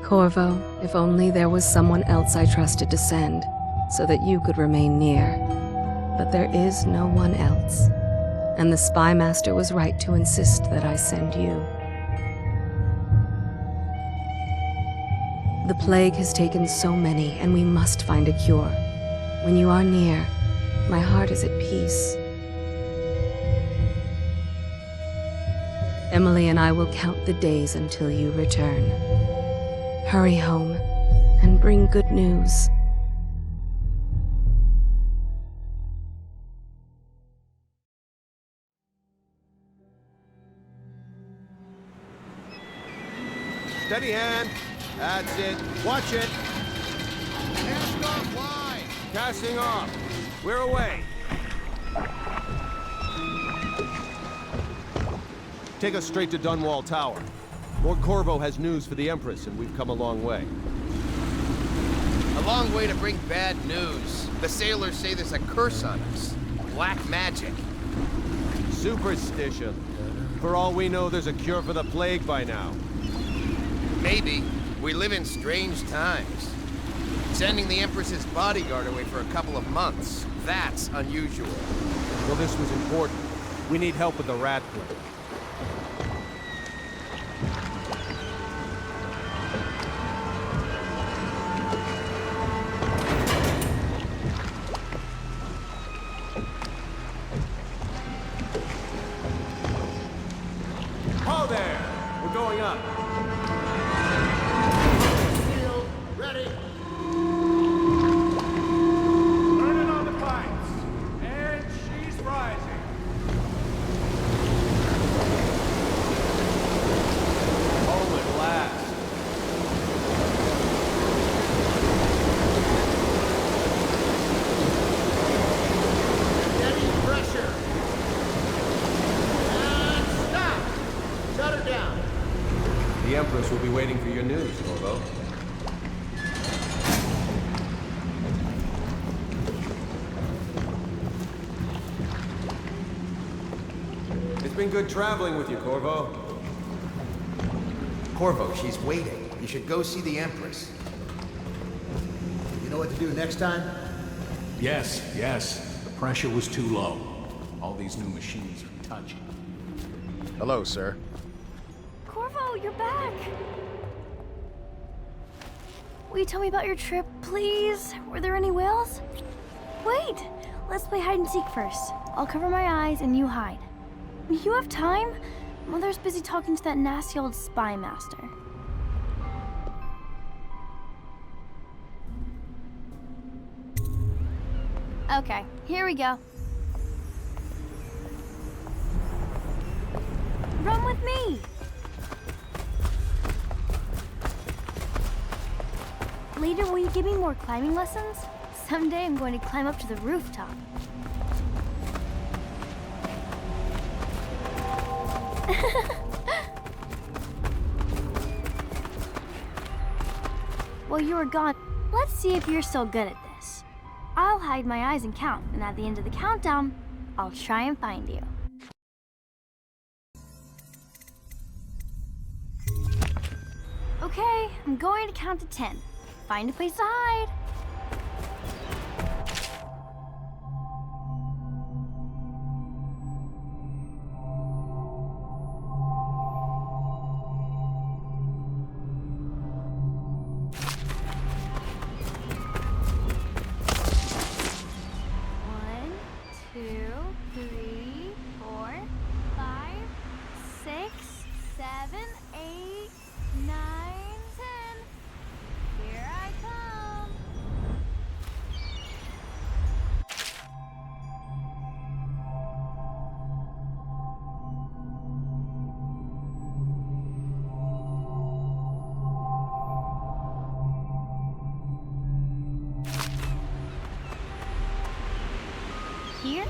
Corvo, if only there was someone else I trusted to send, so that you could remain near. But there is no one else, and the Spy Master was right to insist that I send you. The plague has taken so many, and we must find a cure. When you are near, my heart is at peace. Emily and I will count the days until you return. Hurry home, and bring good news. Steady hand. That's it. Watch it. Cast off line. Casting off. We're away. Take us straight to Dunwall Tower. Lord Corvo has news for the Empress, and we've come a long way. A long way to bring bad news. The sailors say there's a curse on us. Black magic. Superstition. For all we know, there's a cure for the plague by now. Maybe. We live in strange times. Sending the Empress's bodyguard away for a couple of months. That's unusual. Well, this was important. We need help with the rat plague. Oh, there! We're going up. Ready. Turning on the pipes. And she's rising. Home at last. Steady pressure. And stop. Shut her down. The Empress will be waiting for your news, Corvo. It's been good traveling with you, Corvo. Corvo, she's waiting. You should go see the Empress. You know what to do next time? Yes, yes. The pressure was too low. All these new machines are touchy. Hello, sir. Corvo, you're back! Will you tell me about your trip, please? Were there any whales? Wait! Let's play hide and seek first. I'll cover my eyes and you hide. You have time? Mother's busy talking to that nasty old spy master. Okay, here we go. Run with me! Later, will you give me more climbing lessons? Someday I'm going to climb up to the rooftop. While you were gone, let's see if you're still good at this. I'll hide my eyes and count, and at the end of the countdown, I'll try and find you. Okay, I'm going to count to 10. Find a place to hide. One, two, three, 4, 5, 6, 7, 8, 9, 10. Here I come. Here?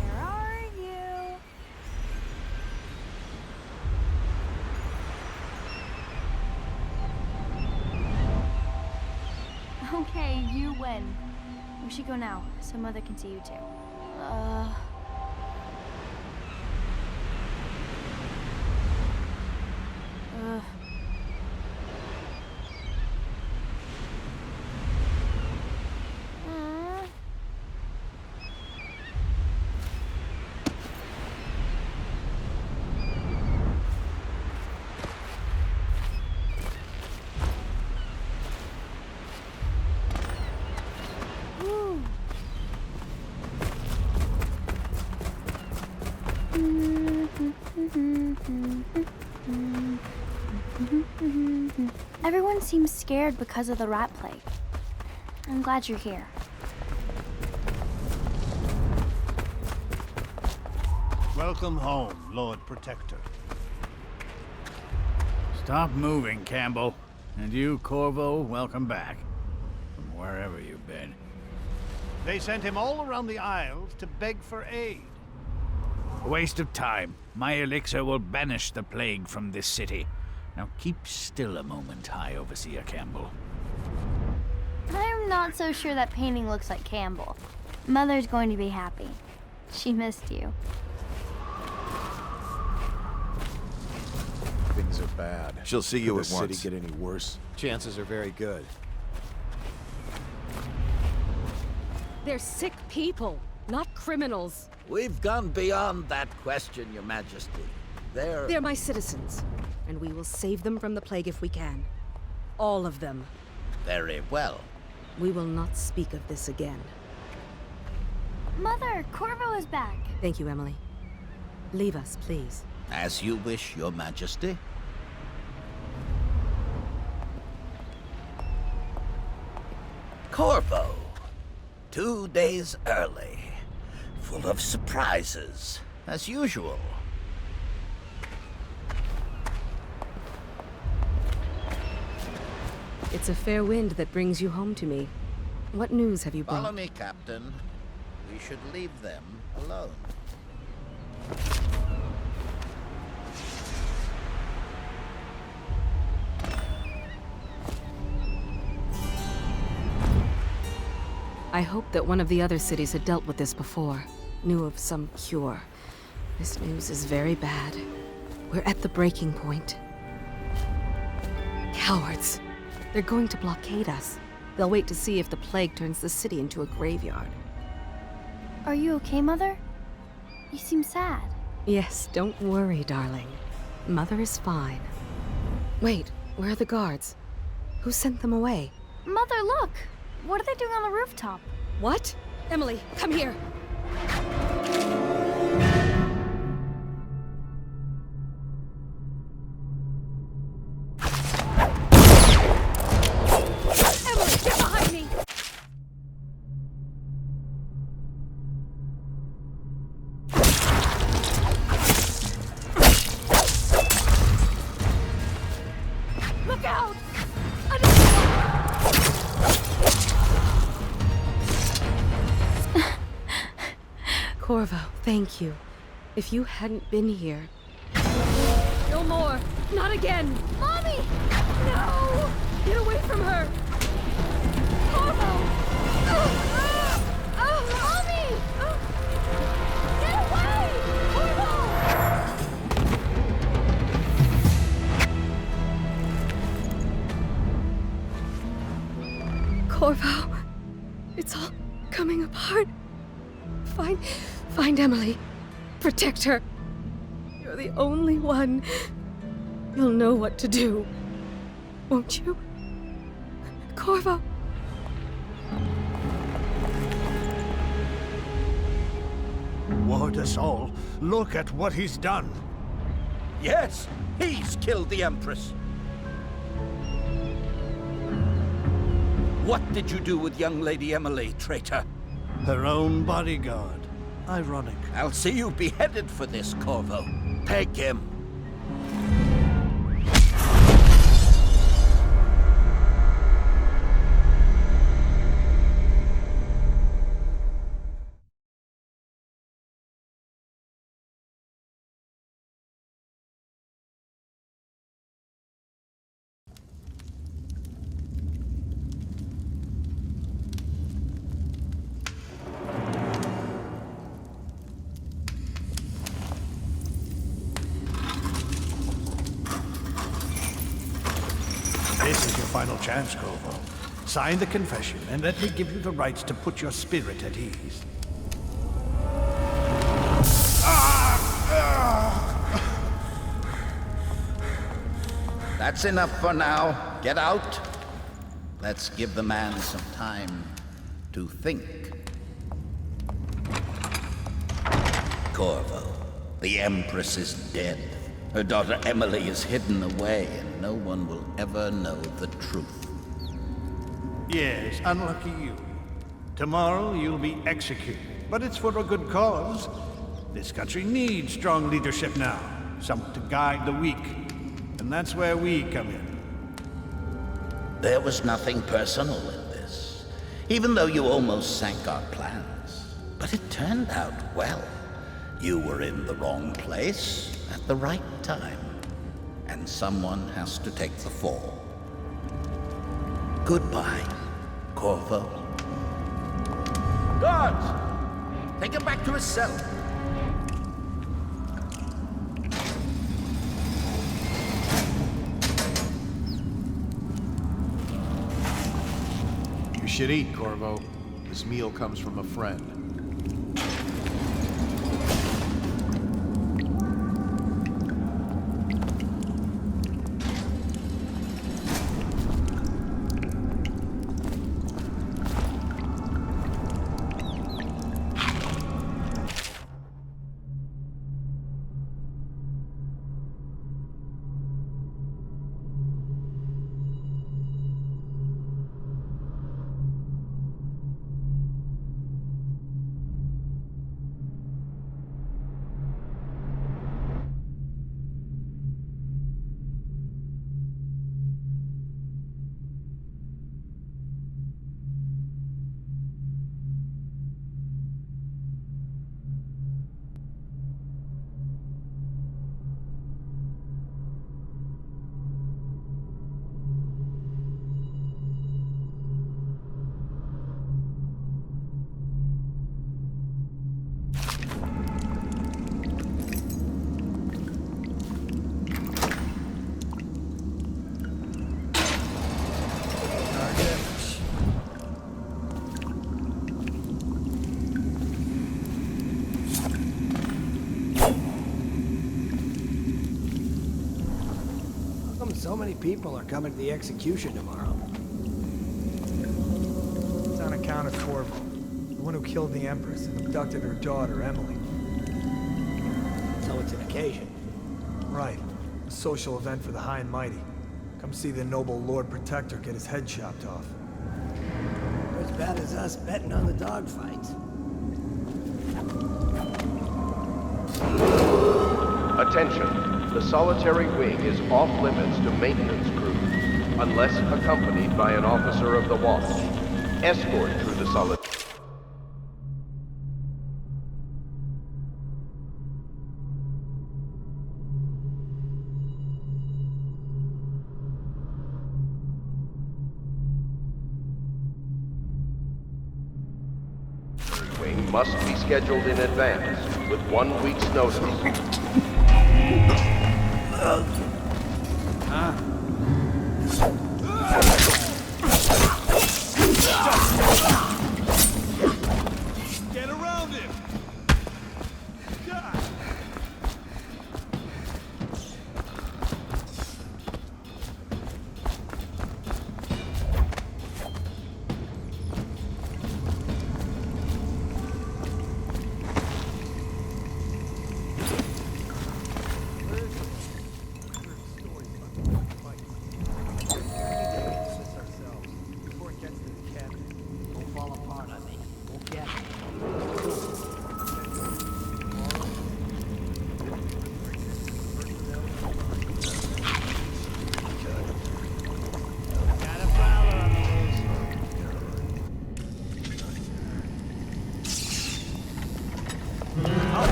Where are you? Okay, you win. We should go now, so Mother can see you too. Everyone seems scared because of the rat plague. I'm glad you're here. Welcome home, Lord Protector. Stop moving, Campbell. And you, Corvo, welcome back. From wherever you've been. They sent him all around the Isles to beg for aid. A waste of time. My elixir will banish the plague from this city. Now keep still a moment, High Overseer Campbell. I'm not so sure that painting looks like Campbell. Mother's going to be happy. She missed you. Things are bad. She'll see you Could at the once. city get any worse? Chances are very good. They're sick people, not criminals. We've gone beyond that question, Your Majesty. They're my citizens, and we will save them from the plague if we can. All of them. Very well. We will not speak of this again. Mother, Corvo is back. Thank you, Emily. Leave us, please. As you wish, Your Majesty. Corvo. 2 days early. Full of surprises, as usual. It's a fair wind that brings you home to me. What news have you brought? Follow me, Captain. We should leave them alone. I hoped that one of the other cities had dealt with this before, knew of some cure. This news is very bad. We're at the breaking point. Cowards. They're going to blockade us. They'll wait to see if the plague turns the city into a graveyard. Are you okay, Mother? You seem sad. Yes, don't worry, darling. Mother is fine. Wait, where are the guards? Who sent them away? Mother, look! What are they doing on the rooftop? What? Emily, come here! Emily, get behind me! Look out! Corvo, thank you. If you hadn't been here... No more! Not again! Mommy! No! Get away from her! Corvo! Mommy! Get away! Corvo, it's all coming apart. Find Emily. Protect her. You're the only one. You'll know what to do. Won't you? Corvo. Ward us all. Look at what he's done. Yes, he's killed the Empress. What did you do with young Lady Emily, traitor? Her own bodyguard. Ironic. I'll see you beheaded for this, Corvo. Take him. This is your final chance, Corvo. Sign the confession, and let me give you the rights to put your spirit at ease. That's enough for now. Get out. Let's give the man some time to think. Corvo, the Empress is dead. Her daughter Emily is hidden away, and no one will ever know the truth. Yes, unlucky you. Tomorrow you'll be executed, but it's for a good cause. This country needs strong leadership now, someone to guide the weak. And that's where we come in. There was nothing personal in this, even though you almost sank our plans. But it turned out well. You were in the wrong place at the right time, and someone has to take the fall. Goodbye, Corvo. Guards! Take him back to his cell. You should eat, Corvo. This meal comes from a friend. So many people are coming to the execution tomorrow. It's on account of Corvo, the one who killed the Empress and abducted her daughter, Emily. So it's an occasion. Right. A social event for the high and mighty. Come see the noble Lord Protector get his head chopped off. As bad as us betting on the dogfights. Attention. The solitary wing is off limits to maintenance crews, unless accompanied by an officer of the watch. Escort through the solitary. Wing must be scheduled in advance, with 1 week's notice. Get around him!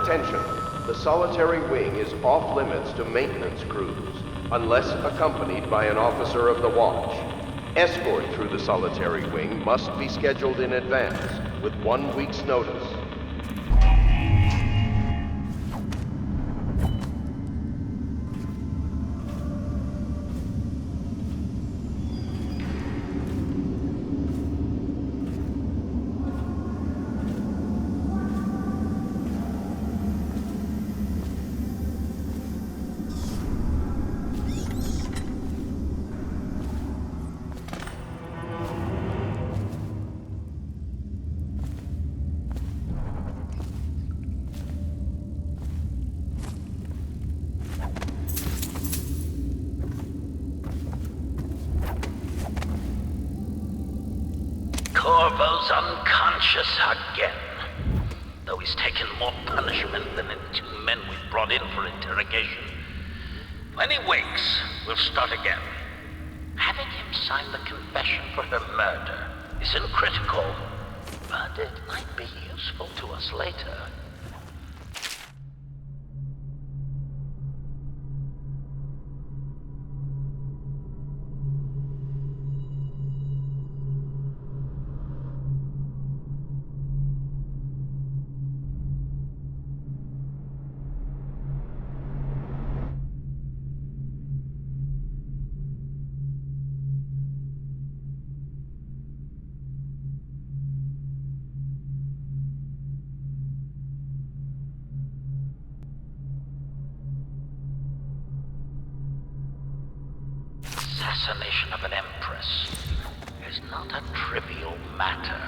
Attention. The solitary wing is off limits to maintenance crews, unless accompanied by an officer of the watch. Escort through the solitary wing must be scheduled in advance, with 1 week's notice. Corvo's unconscious again. Though he's taken more punishment than the 2 men we brought in for interrogation. When he wakes, we'll start again. Having him sign the confession for her murder isn't critical, but it might be useful to us later. Assassination of an empress is not a trivial matter.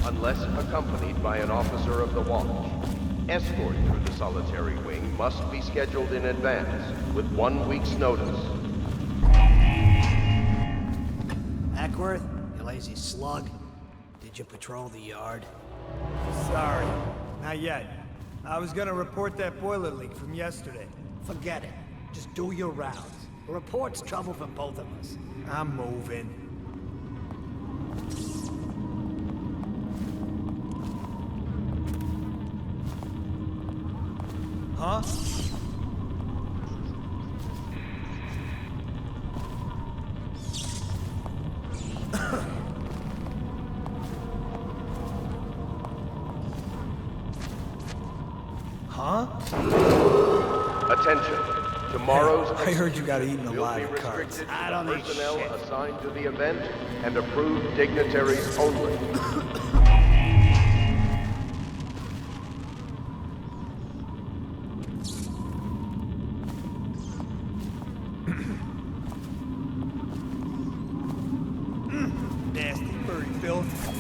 Unless accompanied by an officer of the watch. Escort through the solitary wing must be scheduled in advance, with 1 week's notice. Ackworth, you lazy slug. Did you patrol the yard? Sorry, not yet. I was gonna report that boiler leak from yesterday. Forget it. Just do your rounds. A report's trouble for both of us. I'm moving. Huh? Huh? Attention. Tomorrow's I heard you got eaten will alive be at cards. restricted to the personnel assigned to the event and approved dignitaries only. Nasty furry filth.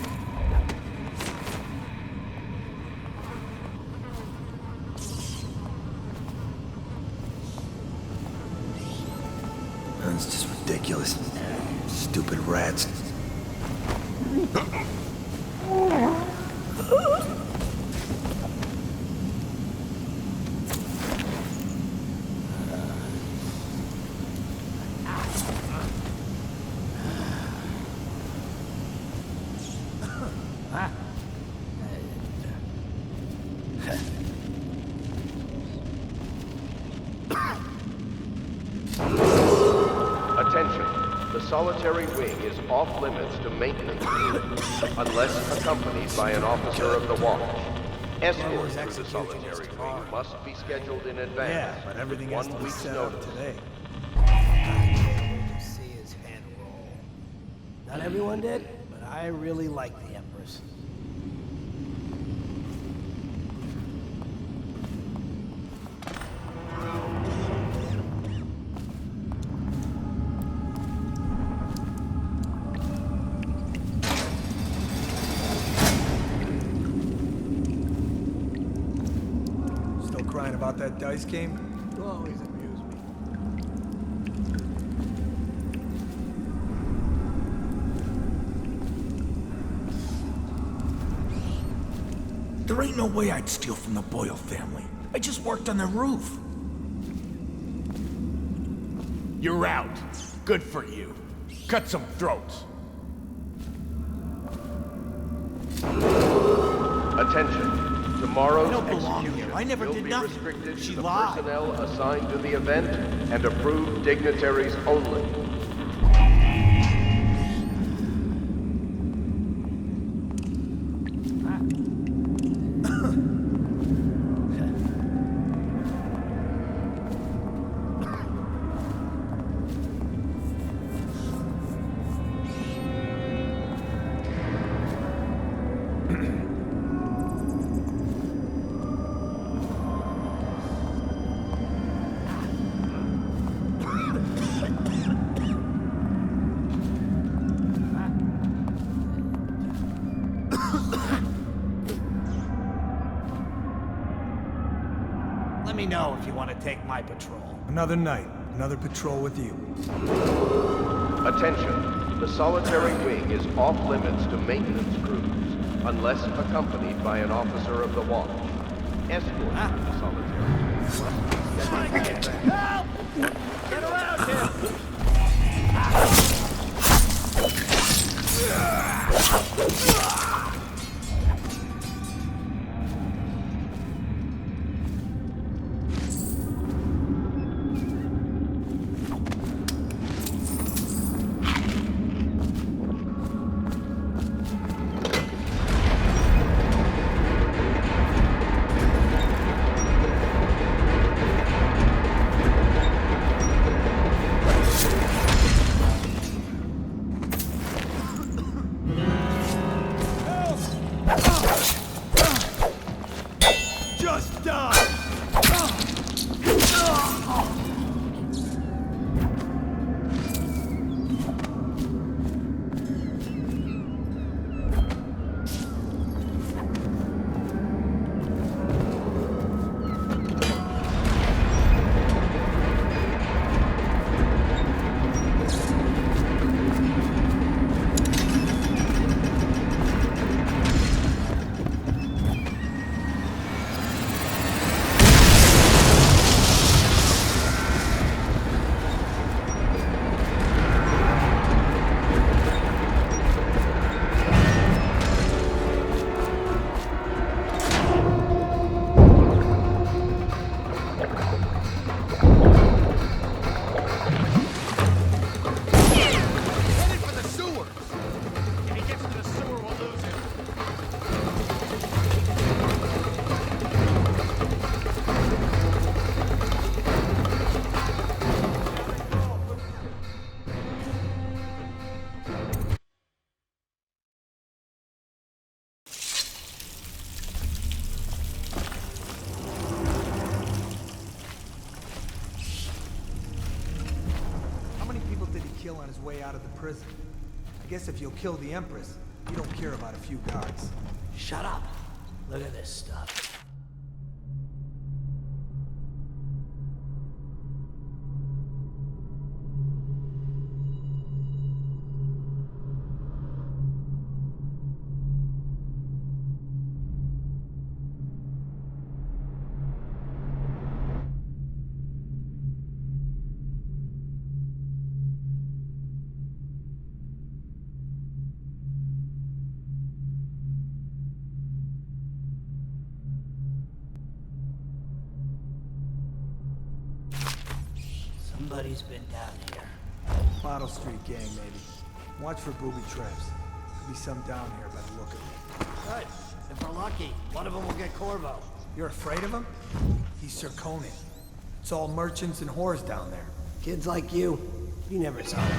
That's just ridiculous. Stupid rats. Attention. The solitary wing is off limits to maintenance unless accompanied by an officer of the watch. Escort through the solitary wing must be scheduled in advance. Yeah, but everything has to with be 1 week's set up notice. today. I can't wait to see his head roll. Not everyone did, but I really like the Empress. crying about that dice game? You always amuse me. There ain't no way I'd steal from the Boyle family. I just worked on their roof. You're out. Good for you. Cut some throats. Attention. Tomorrow's I don't belong execution here. I never will did be nothing. restricted She to the lied. personnel assigned to the event and approved dignitaries only. Let me know if you want to take my patrol. Another night, another patrol with you. Attention. The solitary wing is off limits to maintenance crews, unless accompanied by an officer of the watch. Escort through the solitary wing. Help! Get around here! Just die! Headed for the sewers! If he gets to the sewer, we'll lose him. How many people did he kill on his way out of the prison? I guess if you'll kill the Empress, you don't care about a few guards. Shut up. Look at this stuff. Somebody's been down here. Bottle Street gang, maybe. Watch for booby traps. Could be some down here by the look of it. Good. If we're lucky, one of them will get Corvo. You're afraid of him? He's Circonian. It's all merchants and whores down there. Kids like you never saw it.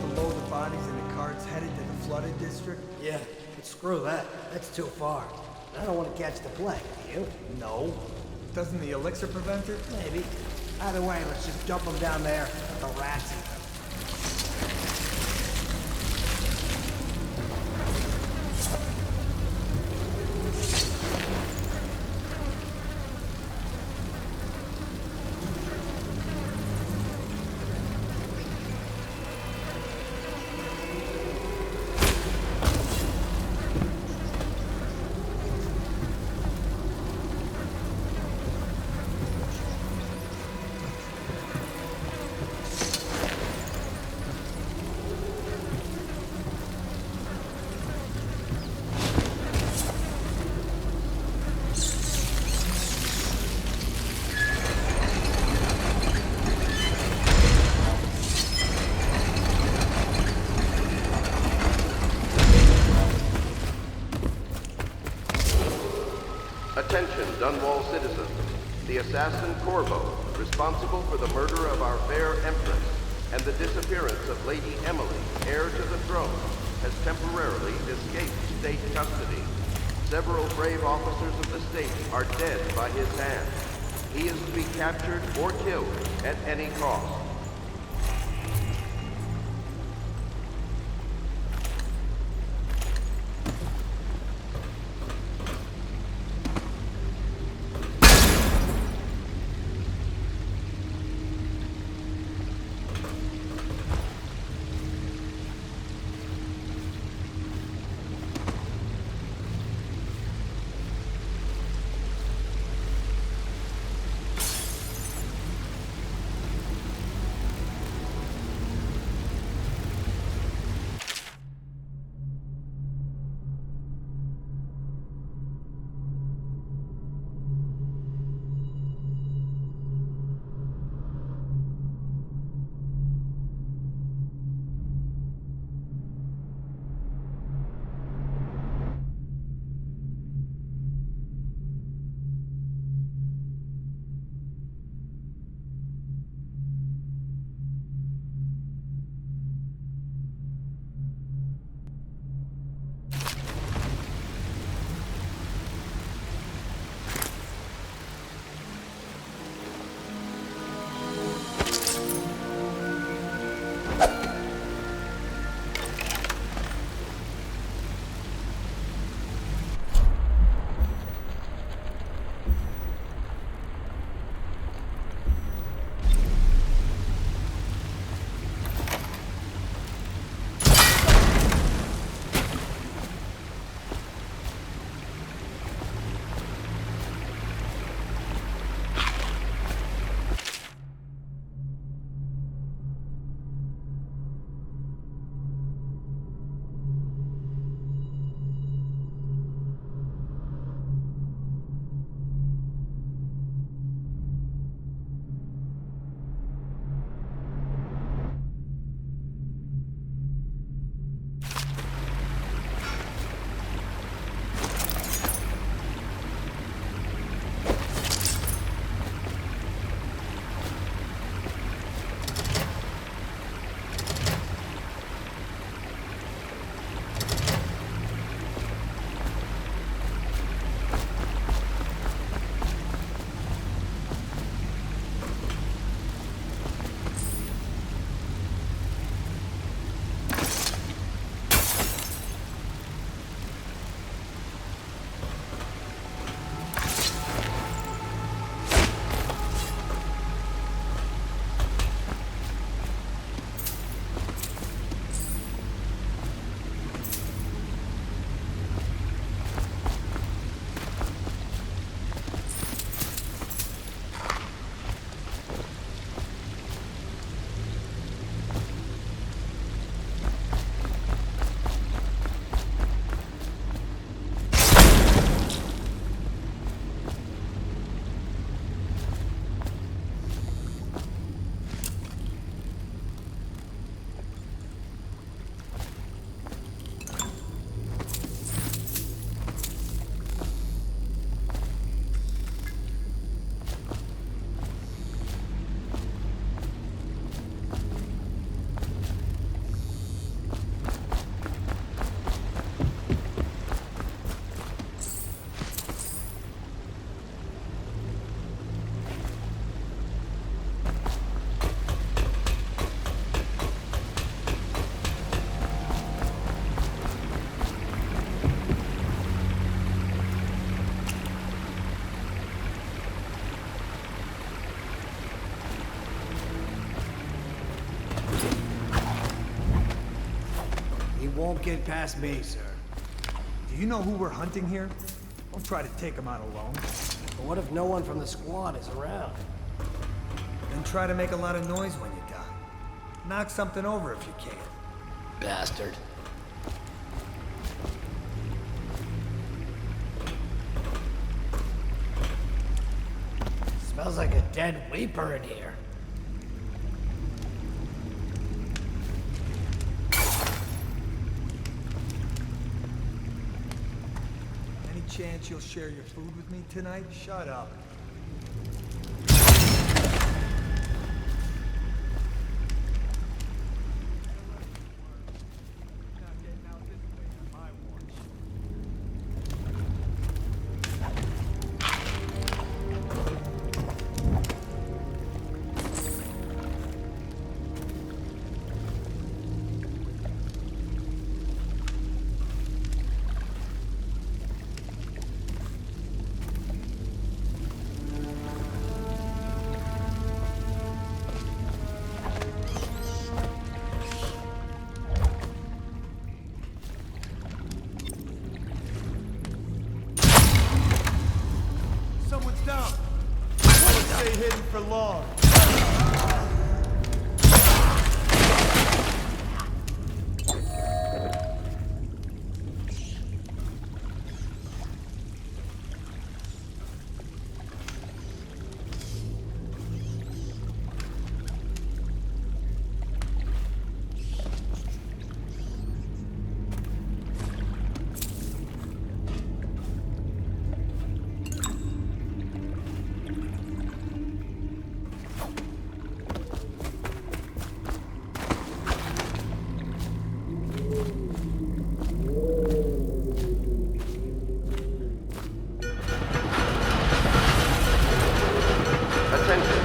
to load the bodies into carts headed to the flooded district? Yeah, but screw that. That's too far. I don't want to catch the plague, do you? No. Doesn't the elixir prevent it? Maybe. Either way, let's just dump them down there. Let the rats eat them. Attention, Dunwall citizens. The assassin Corvo, responsible for the murder of our fair Empress and the disappearance of Lady Emily, heir to the throne, has temporarily escaped state custody. Several brave officers of the state are dead by his hand. He is to be captured or killed at any cost. He won't get past me, sir. Do you know who we're hunting here? Don't try to take him out alone. But what if no one from the squad is around? Then try to make a lot of noise when you die. Knock something over if you can. Bastard. Smells like a dead Weeper in here. Any chance you'll share your food with me tonight? Shut up. Someone's down. Don't stay hidden for long.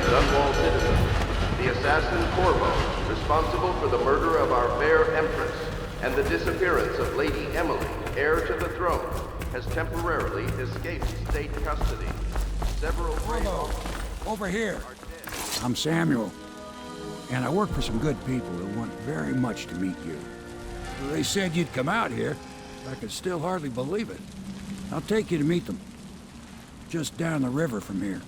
Dunwall citizens, the assassin Corvo, responsible for the murder of our fair Empress and the disappearance of Lady Emily, heir to the throne, has temporarily escaped state custody. Several Corvo, over here. I'm Samuel, and I work for some good people who want very much to meet you. They said you'd come out here. I can still hardly believe it. I'll take you to meet them. Just down the river from here.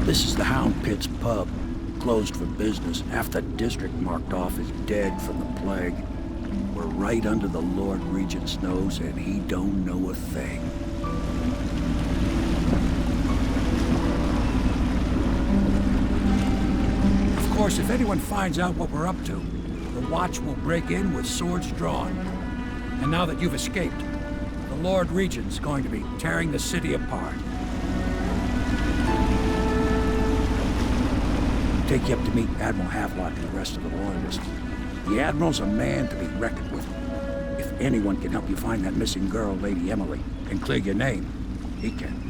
This is the Hound Pit's pub, closed for business. Half the district marked off as dead from the plague. We're right under the Lord Regent's nose, and he don't know a thing. Of course, if anyone finds out what we're up to, the Watch will break in with swords drawn. And now that you've escaped, the Lord Regent's going to be tearing the city apart. Take you up to meet Admiral Havelock and the rest of the Loyalists. The Admiral's a man to be reckoned with. If anyone can help you find that missing girl, Lady Emily, and clear your name, he can.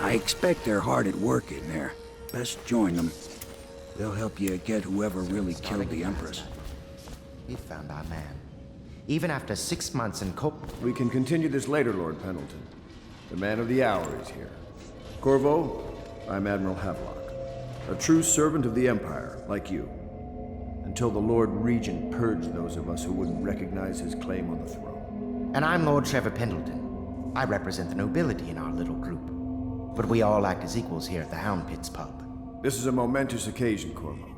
I expect they're hard at work in there. Best join them. They'll help you get whoever really killed the Empress. We found our man. Even after 6 months in We can continue this later, Lord Pendleton. The man of the hour is here. Corvo, I'm Admiral Havelock, a true servant of the Empire, like you, until the Lord Regent purged those of us who wouldn't recognize his claim on the throne. And I'm Lord Trevor Pendleton. I represent the nobility in our little group. But we all act as equals here at the Hound Pits pub. This is a momentous occasion, Corvo.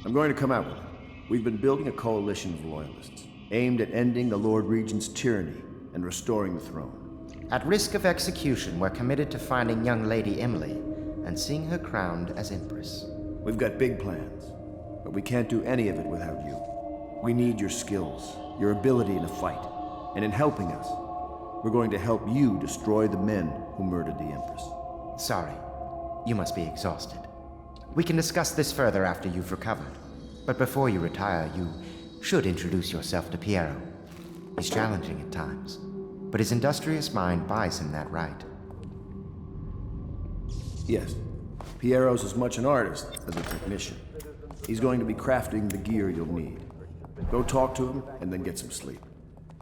I'm going to come out with it. We've been building a coalition of loyalists, aimed at ending the Lord Regent's tyranny and restoring the throne. At risk of execution, we're committed to finding young Lady Emily and seeing her crowned as Empress. We've got big plans, but we can't do any of it without you. We need your skills, your ability in a fight, and in helping us, we're going to help you destroy the men who murdered the Empress. Sorry, you must be exhausted. We can discuss this further after you've recovered. But before you retire, you should introduce yourself to Piero. He's challenging at times, but his industrious mind buys him that right. Yes, Piero's as much an artist as a technician. He's going to be crafting the gear you'll need. Go talk to him, and then get some sleep.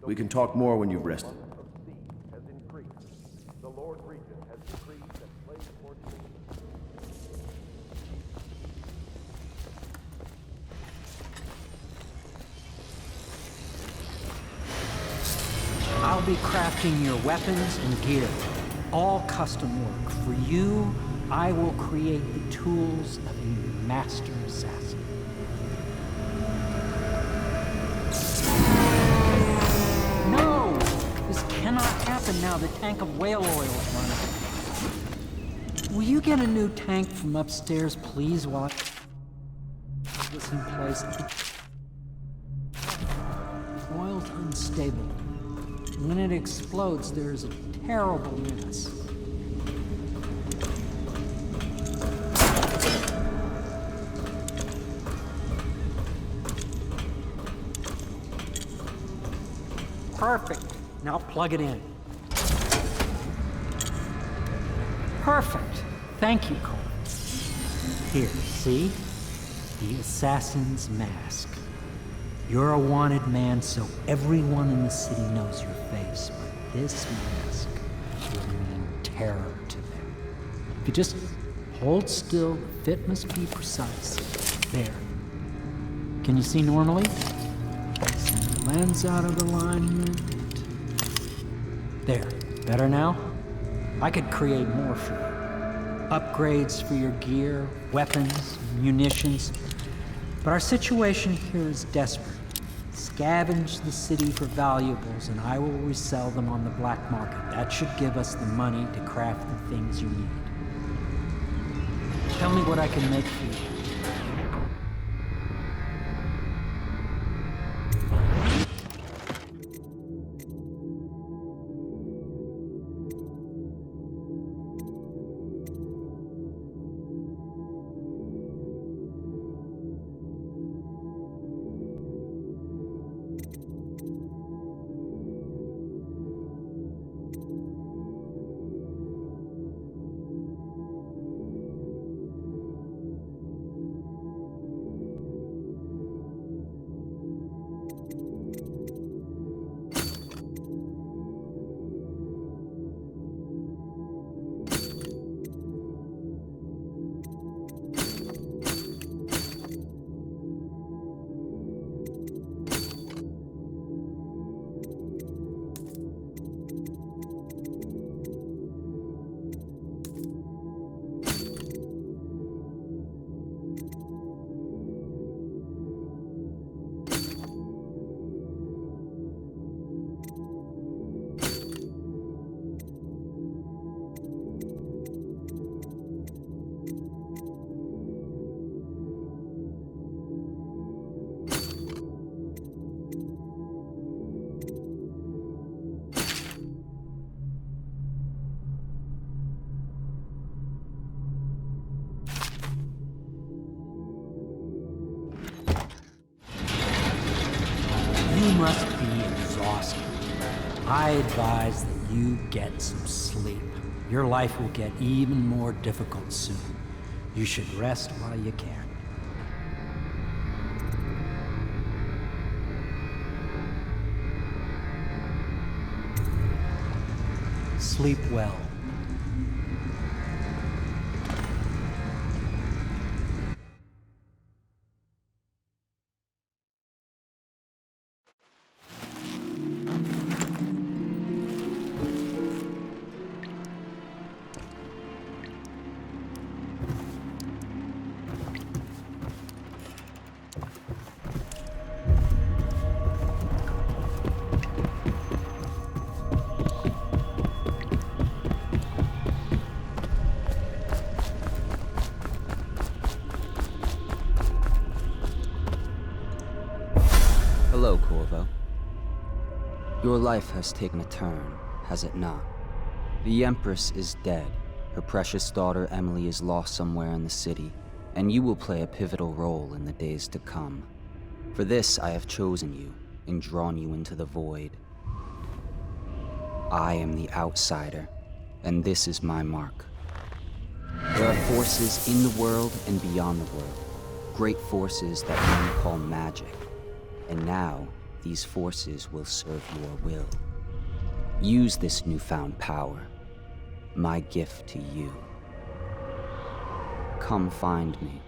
We can talk more when you've rested. I'll be crafting your weapons and gear. All custom work. For you, I will create the tools of a master assassin. No! This cannot happen now. The tank of whale oil is running. Will you get a new tank from upstairs, please, while I put this in place? Oil's unstable. When it explodes, there's a terrible mess. Perfect. Now plug it in. Perfect. Thank you, Cole. Here, see? The assassin's mask. You're a wanted man, so everyone in the city knows your face, but this mask will mean terror to them. If you just hold still, the fit must be precise. There. Can you see normally? Send the lens out of alignment. There. Better now? I could create more for you. Upgrades for your gear, weapons, munitions. But our situation here is desperate. Scavenge the city for valuables, and I will resell them on the black market. That should give us the money to craft the things you need. Tell me what I can make for you. You must be exhausted. I advise that you get some sleep. Your life will get even more difficult soon. You should rest while you can. Sleep well. Your life has taken a turn, has it not? The Empress is dead. Her precious daughter Emily is lost somewhere in the city, and you will play a pivotal role in the days to come. For this, I have chosen you and drawn you into the void. I am the outsider, and this is my mark. There are forces in the world and beyond the world, great forces that men call magic. And now, these forces will serve your will. Use this newfound power, my gift to you. Come find me.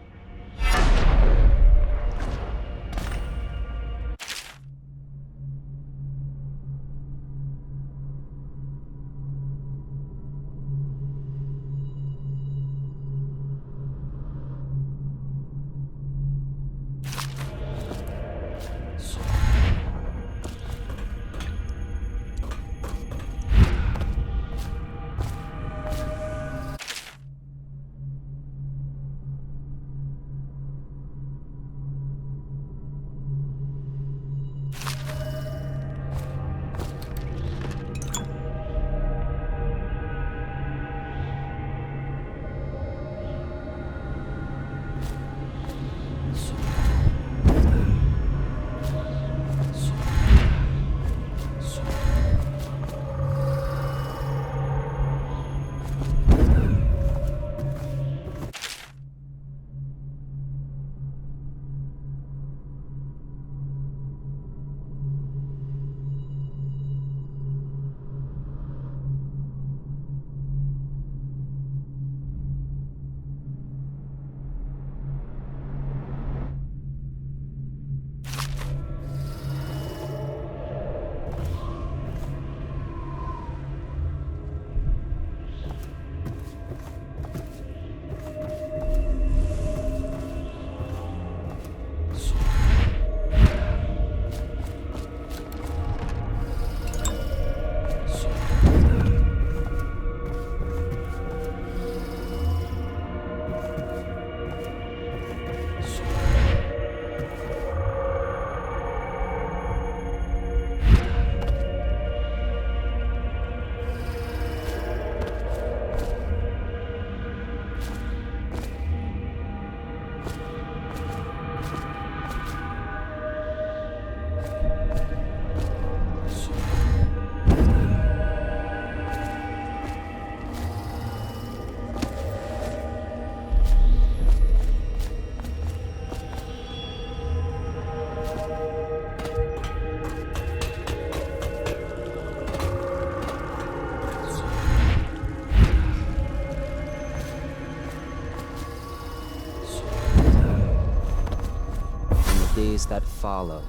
Days that follow,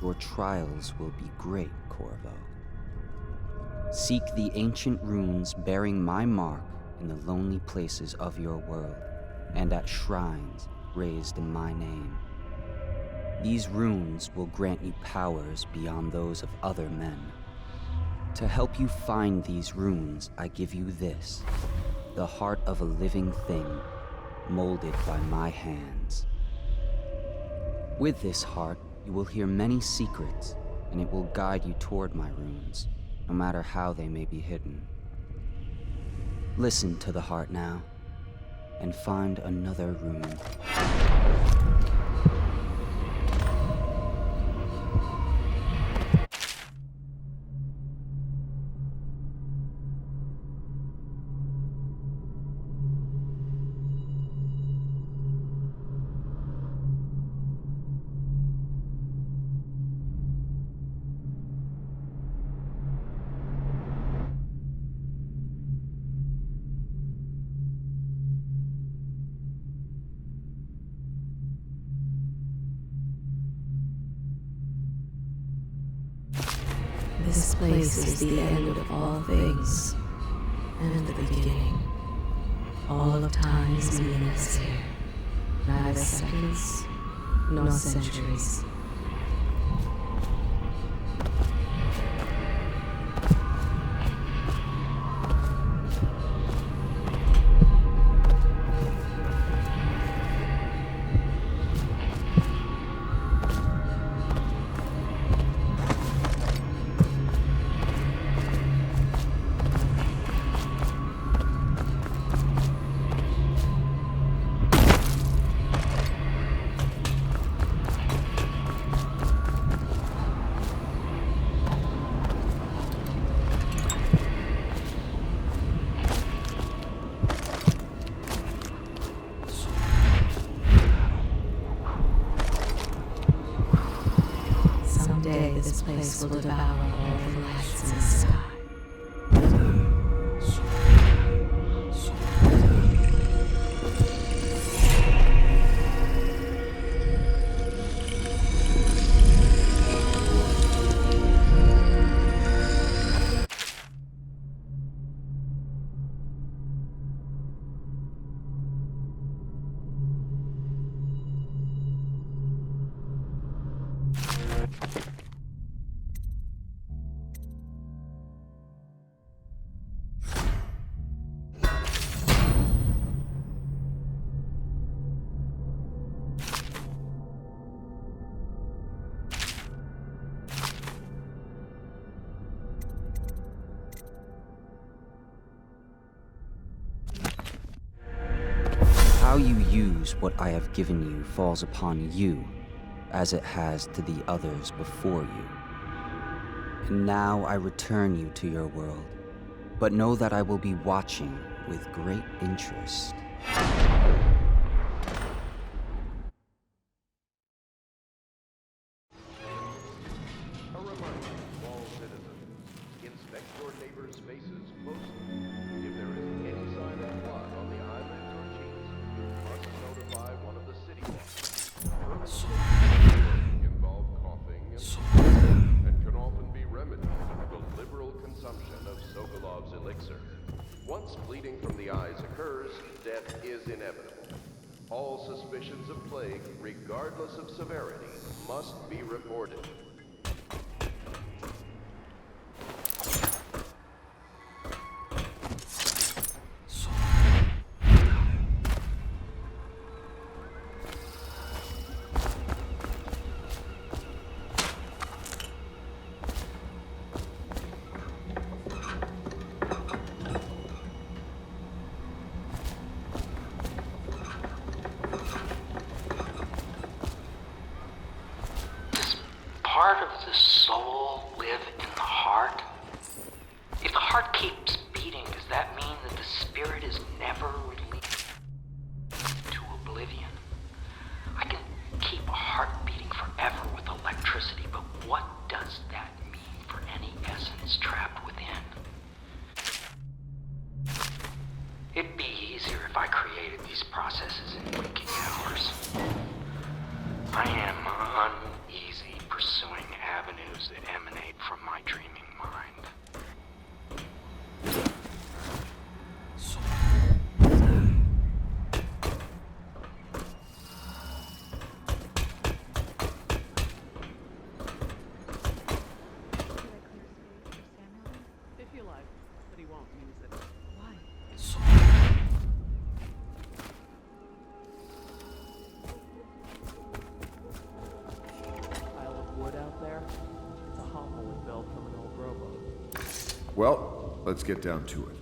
your trials will be great, Corvo. Seek the ancient runes bearing my mark in the lonely places of your world, and at shrines raised in my name. These runes will grant you powers beyond those of other men. To help you find these runes, I give you this, the heart of a living thing, molded by my hands. With this heart, you will hear many secrets, and it will guide you toward my runes, no matter how they may be hidden. Listen to the heart now, and find another rune. This place is the end of all things, and the beginning. All of time is meaningless here. Neither seconds, nor centuries. This place will devour all the lights in the sky. How you use what I have given you falls upon you, as it has to the others before you. And now I return you to your world, but know that I will be watching with great interest. A reminder to all citizens, inspect your neighbor's faces closely. If there is any sign of blood on the eyelids or cheeks, you must notify one of the city watch. Involve coughing and sneezing, and can often be remedied through the liberal consumption of Sokolov's elixir. Once bleeding from the eyes occurs, death is inevitable. All suspicions of plague, regardless of severity, must be reported. Part of the soul live in the heart? If the heart keeps beating, does that mean that the spirit is never released to oblivion? I can keep a heart beating forever with electricity, but what does that mean for any essence trapped within? It'd be easier if I created these processes in waking hours. I am uneasy pursuing avenues that emanate from my dreaming mind. If you like, but he won't use it. Why? Pile of wood out there. It's a hovel we built from an old rowboat. Well, let's get down to it.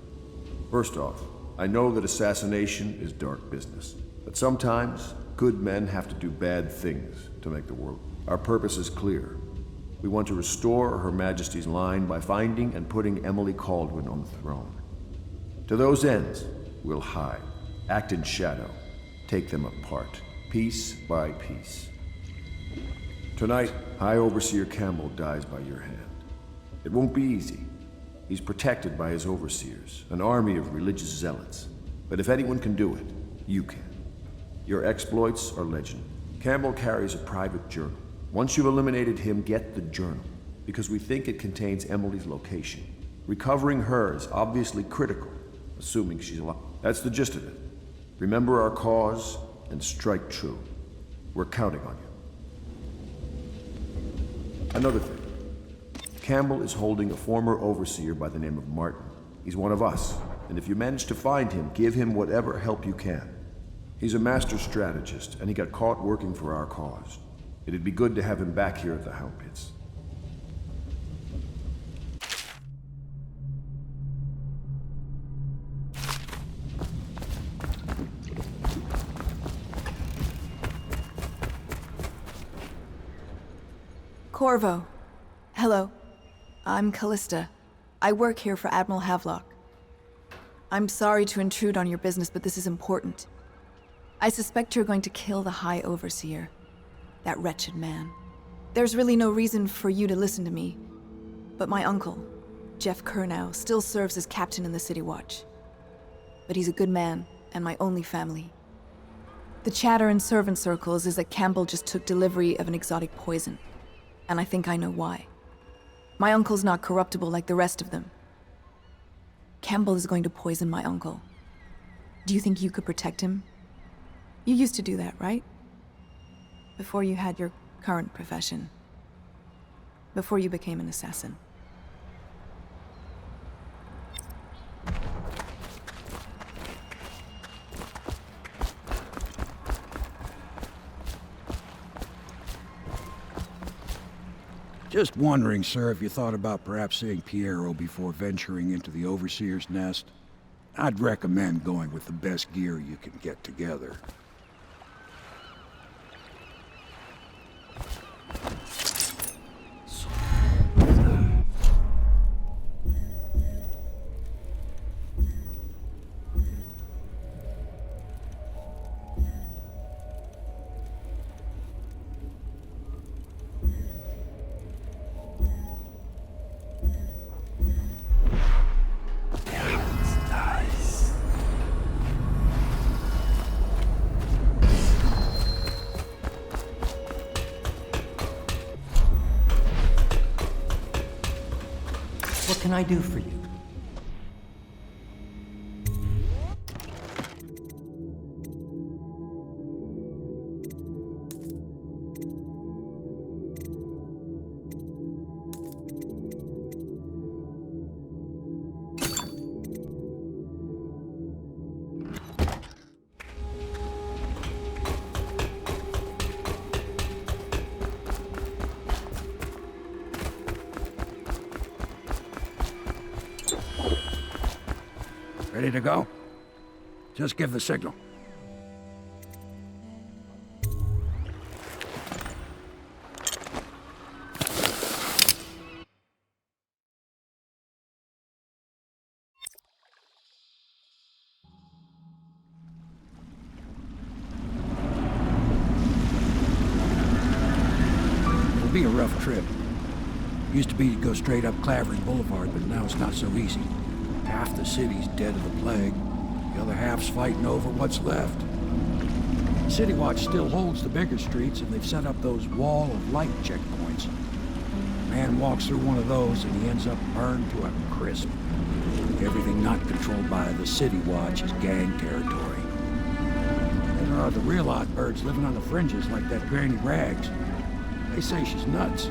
First off, I know that assassination is dark business, but sometimes good men have to do bad things to make the world. Our purpose is clear. We want to restore Her Majesty's line by finding and putting Emily Kaldwin on the throne. To those ends, we'll hide, act in shadow, take them apart, piece by piece. Tonight, High Overseer Campbell dies by your hand. It won't be easy. He's protected by his overseers, an army of religious zealots. But if anyone can do it, you can. Your exploits are legend. Campbell carries a private journal. Once you've eliminated him, get the journal, because we think it contains Emily's location. Recovering her is obviously critical, assuming she's alive. That's the gist of it. Remember our cause and strike true. We're counting on you. Another thing. Campbell is holding a former overseer by the name of Martin. He's one of us, and if you manage to find him, give him whatever help you can. He's a master strategist, and he got caught working for our cause. It'd be good to have him back here at the Hound Pits. Corvo. Hello. I'm Callista. I work here for Admiral Havelock. I'm sorry to intrude on your business, but this is important. I suspect you're going to kill the High Overseer. That wretched man. There's really no reason for you to listen to me. But my uncle, Jeff Kernow, still serves as captain in the City Watch. But he's a good man, and my only family. The chatter in servant circles is that Campbell just took delivery of an exotic poison. And I think I know why. My uncle's not corruptible like the rest of them. Campbell is going to poison my uncle. Do you think you could protect him? You used to do that, right? Before you had your current profession. Before you became an assassin. Just wondering, sir, if you thought about perhaps seeing Piero before venturing into the Overseer's nest. I'd recommend going with the best gear you can get together. What can I do for you? Ready to go? Just give the signal. It'll be a rough trip. Used to be to go straight up Clavering Boulevard, but now it's not so easy. Half the city's dead of the plague. The other half's fighting over what's left. City Watch still holds the bigger streets, and they've set up those wall of light checkpoints. A man walks through one of those, and he ends up burned to a crisp. Everything not controlled by the City Watch is gang territory. Then there are the real odd birds living on the fringes like that Granny Rags. They say she's nuts.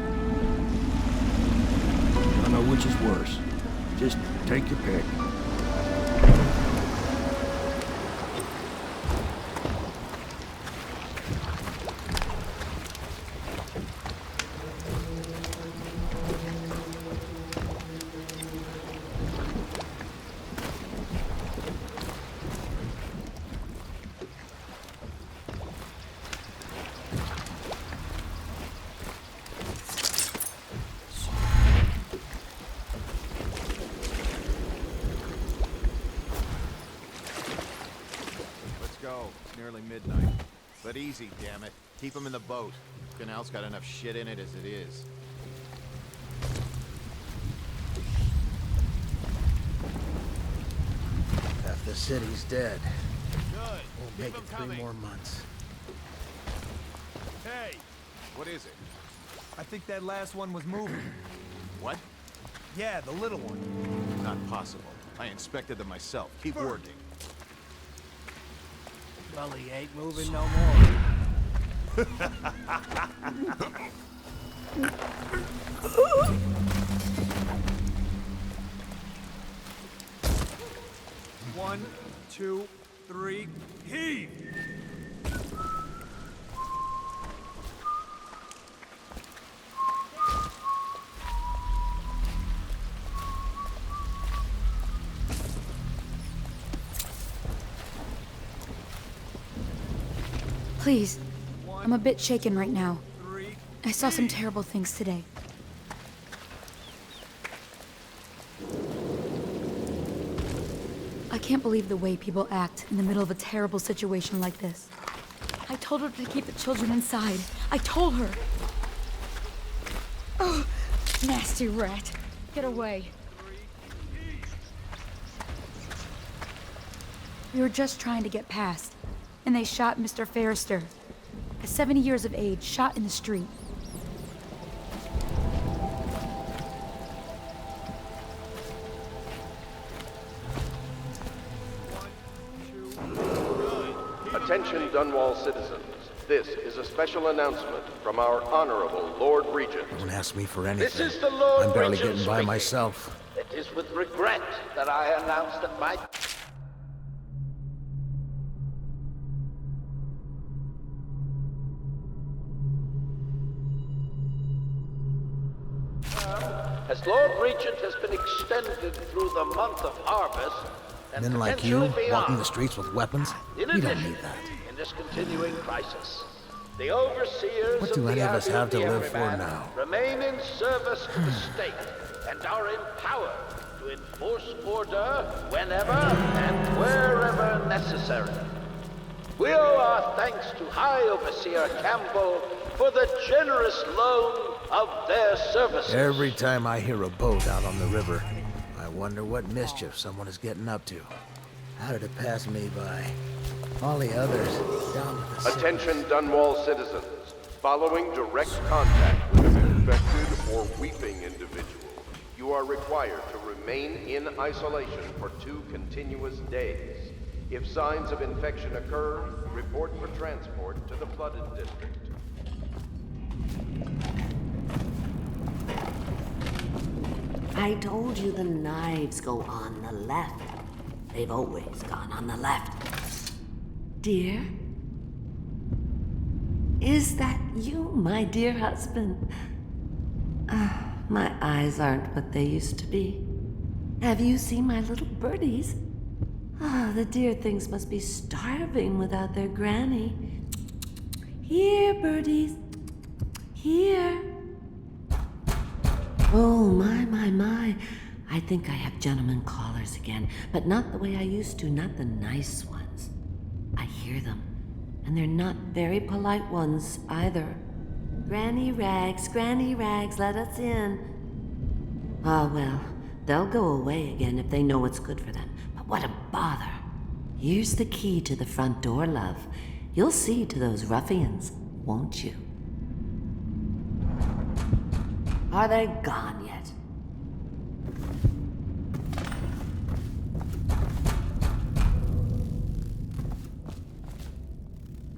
I don't know which is worse. Just take your pick. Nearly midnight. But easy, damn it. Keep them in the boat. Canal's got enough shit in it as it is. Half the city's dead. Good. Won't make it 3 more months. Hey! What is it? I think that last one was moving. What? Yeah, the little one. Not possible. I inspected them myself. Keep working. Well, he ain't moving no more. One, two, three, heave! Please, I'm a bit shaken right now. I saw some terrible things today. I can't believe the way people act in the middle of a terrible situation like this. I told her to keep the children inside. I told her. Oh, nasty rat. Get away. We were just trying to get past, and they shot Mr. Ferrister. At 70 years of age, shot in the street. Attention Dunwall citizens. This is a special announcement from our Honorable Lord Regent. Don't ask me for anything. This is the Lord I'm barely Regent getting by speaking. myself. It is with regret that I announce that my... As Lord Regent has been extended through the month of harvest, and Men like you, potentially beyond. walking the streets with weapons? In We don't addition, need that. in this continuing crisis, the overseers What do of any the of us Abbey have to the live for Everyman now? remain in service to the state and are empowered to enforce order whenever and wherever necessary. We owe our thanks to High Overseer Campbell for the generous loan of their services. Every time I hear a boat out on the river, I wonder what mischief someone is getting up to. How did it pass me by? All the others, down with the sick. Attention Dunwall citizens. Following direct contact with an infected or weeping individual, you are required to remain in isolation for 2 continuous days. If signs of infection occur, report for transport to the flooded district. I told you the knives go on the left. They've always gone on the left. Dear? Is that you, my dear husband? My eyes aren't what they used to be. Have you seen my little birdies? The dear things must be starving without their granny. Here, birdies. Here. Oh, my. I think I have gentlemen callers again, but not the way I used to, not the nice ones. I hear them, and they're not very polite ones either. Granny Rags, let us in. Ah, well, they'll go away again if they know what's good for them. But what a bother. Here's the key to the front door, love. You'll see to those ruffians, won't you? Are they gone yet?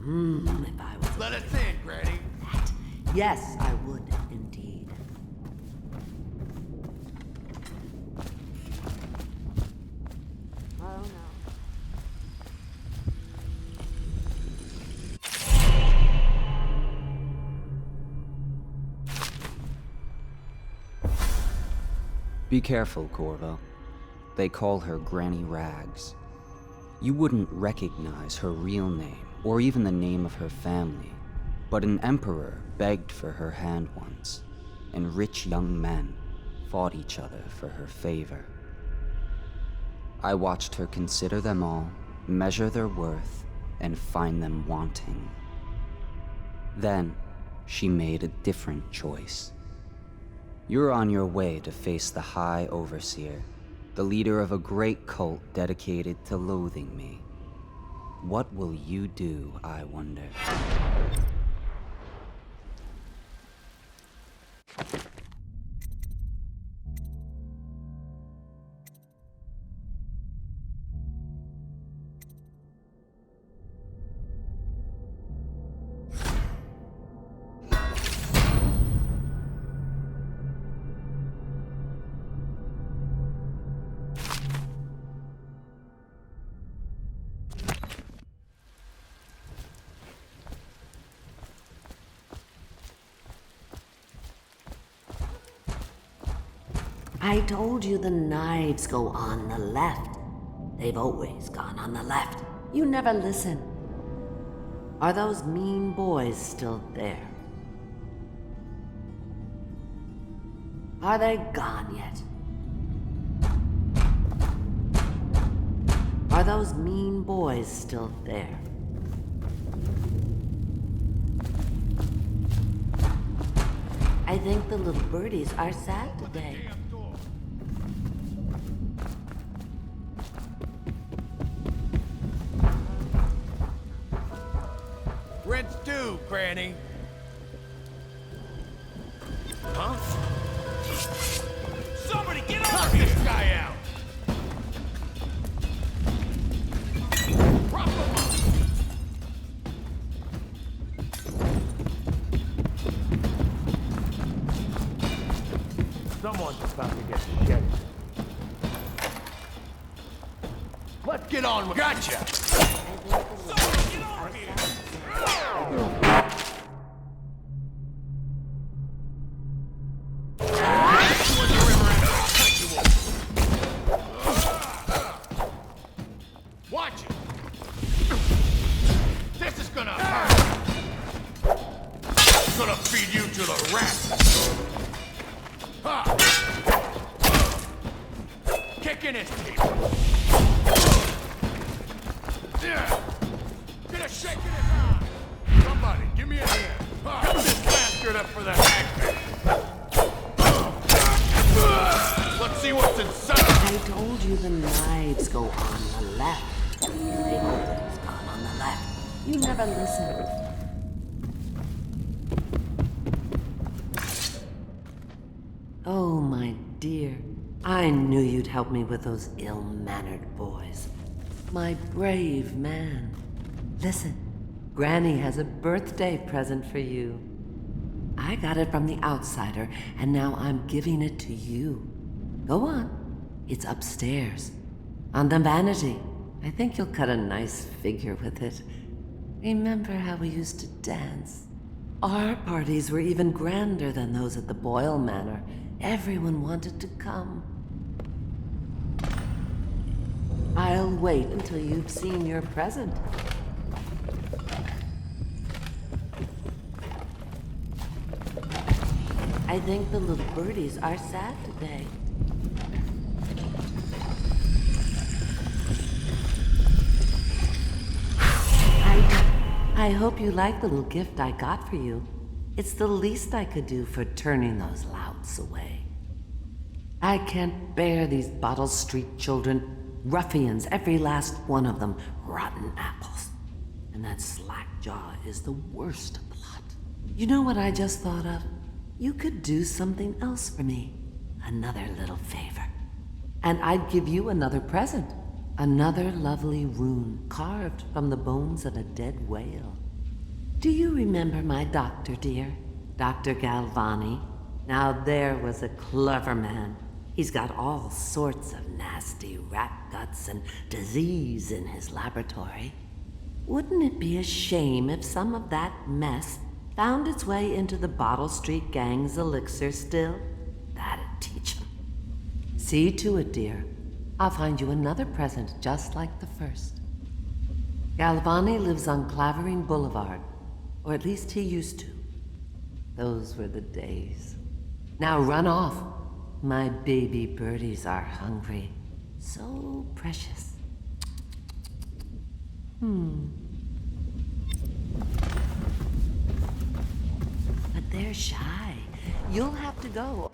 If I was... Let us in, Granny. Yes, I would, indeed. Oh, no. Be careful, Corvo. They call her Granny Rags. You wouldn't recognize her real name, or even the name of her family, but an emperor begged for her hand once, and rich young men fought each other for her favor. I watched her consider them all, measure their worth, and find them wanting. Then, she made a different choice. You're on your way to face the High Overseer, the leader of a great cult dedicated to loathing me. What will you do, I wonder? I told you the knives go on the left. They've always gone on the left. You never listen. Are those mean boys still there? Are they gone yet? Are those mean boys still there? I think the little birdies are sad today. Rent's due, Granny. Huh? Somebody get over here! This guy out! Prop him up! Someone's about to get shit. Let's get on with it. Gotcha! Somebody get over here! Watch it! This is gonna hurt! I'm gonna feed you to the rats! Ha! Kicking his teeth! Yeah! Get a shake in his eye! Somebody, give me a hand! Cut this bastard up for the hangman! Let's see what's inside! I told you the knives go on the left. The opening's gone on the left. You never listened. Oh, my dear. I knew you'd help me with those ill-mannered boys. My brave man. Listen, Granny has a birthday present for you. I got it from the outsider, and now I'm giving it to you. Go on. It's upstairs. On the vanity. I think you'll cut a nice figure with it. Remember how we used to dance? Our parties were even grander than those at the Boyle Manor. Everyone wanted to come. I'll wait until you've seen your present. I think the little birdies are sad today. I hope you like the little gift I got for you. It's the least I could do for turning those louts away. I can't bear these Bottle Street children. Ruffians, every last one of them. Rotten apples. And that slack-jaw is the worst lot. You know what I just thought of? You could do something else for me. Another little favor. And I'd give you another present. Another lovely rune carved from the bones of a dead whale. Do you remember my doctor, dear? Dr. Galvani? Now there was a clever man. He's got all sorts of nasty rat guts and disease in his laboratory. Wouldn't it be a shame if some of that mess found its way into the Bottle Street Gang's elixir still? That'd teach 'em. See to it, dear. I'll find you another present just like the first. Galvani lives on Clavering Boulevard, or at least he used to. Those were the days. Now run off. My baby birdies are hungry. So precious. But they're shy. You'll have to go.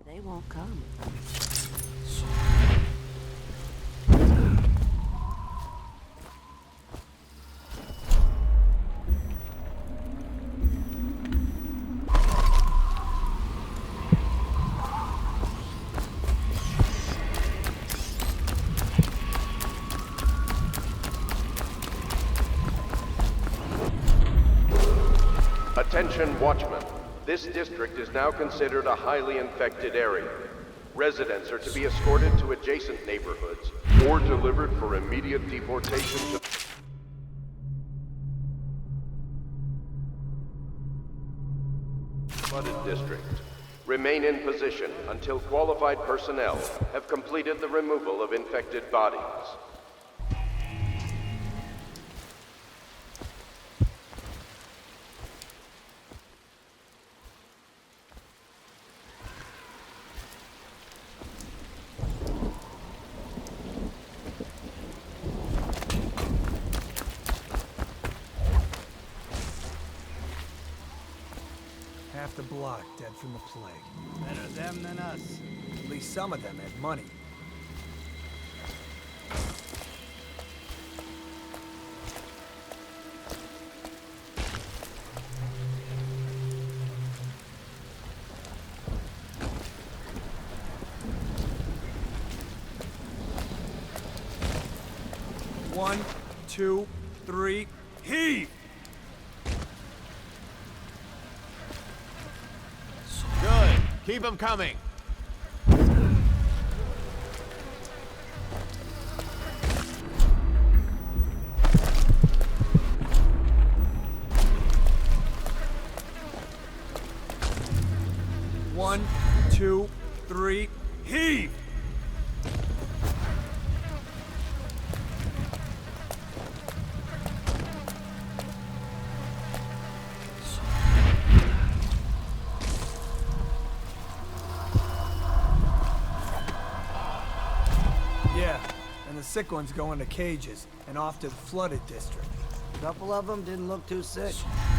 They won't come. Attention, Watchmen. This district is now considered a highly infected area. Residents are to be escorted to adjacent neighborhoods or delivered for immediate deportation to flooded district. Remain in position until qualified personnel have completed the removal of infected bodies. Half the block dead from the plague. Better them than us. At least some of them had money. One, two, three, heave! Good. Keep them coming. One, two, three, heave! Yeah, and the sick ones go into cages and off to the flooded district. A couple of them didn't look too sick.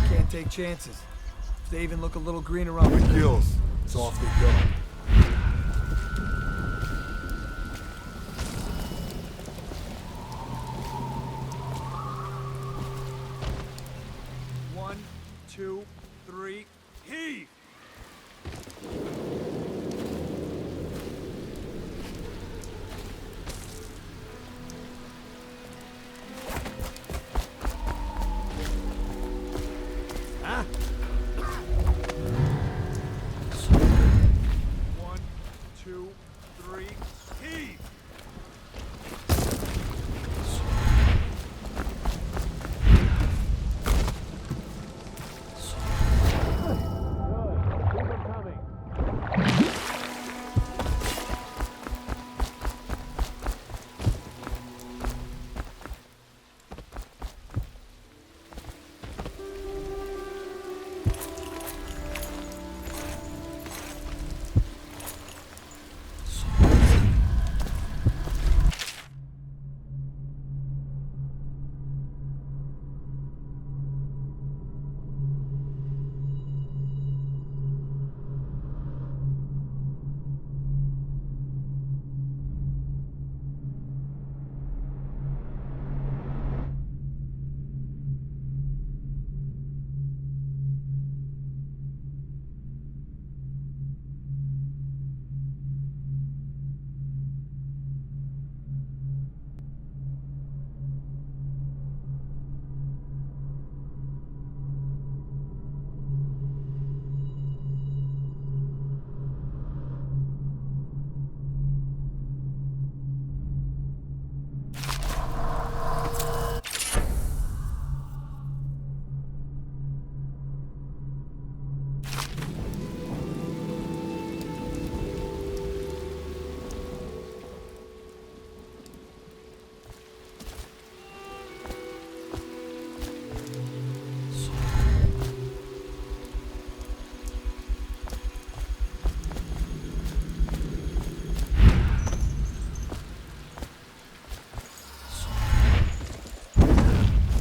Can't take chances. If they even look a little green around the gills, it's off they go. One, two, three, heave! Huh? One, two, three, heave!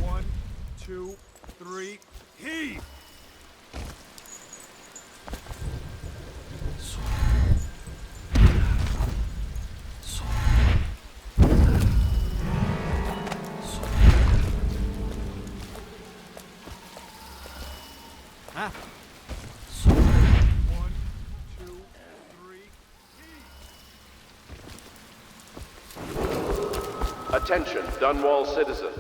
One, two, three, heave! Huh? One, two, three, heave! Attention, Dunwall citizens.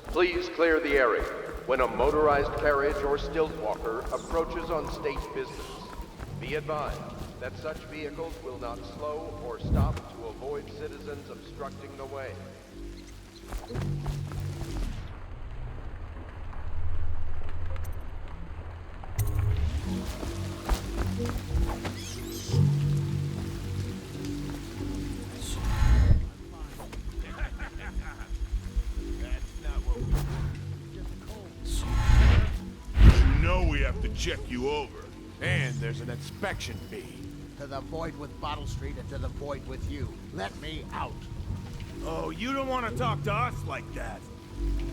Please clear the area when a motorized carriage or stilt walker approaches on state business. Be advised that such vehicles will not slow or stop to avoid citizens obstructing the way. have to check you over. And there's an inspection fee. To the void with Bottle Street and to the void with you. Let me out. Oh, you don't want to talk to us like that.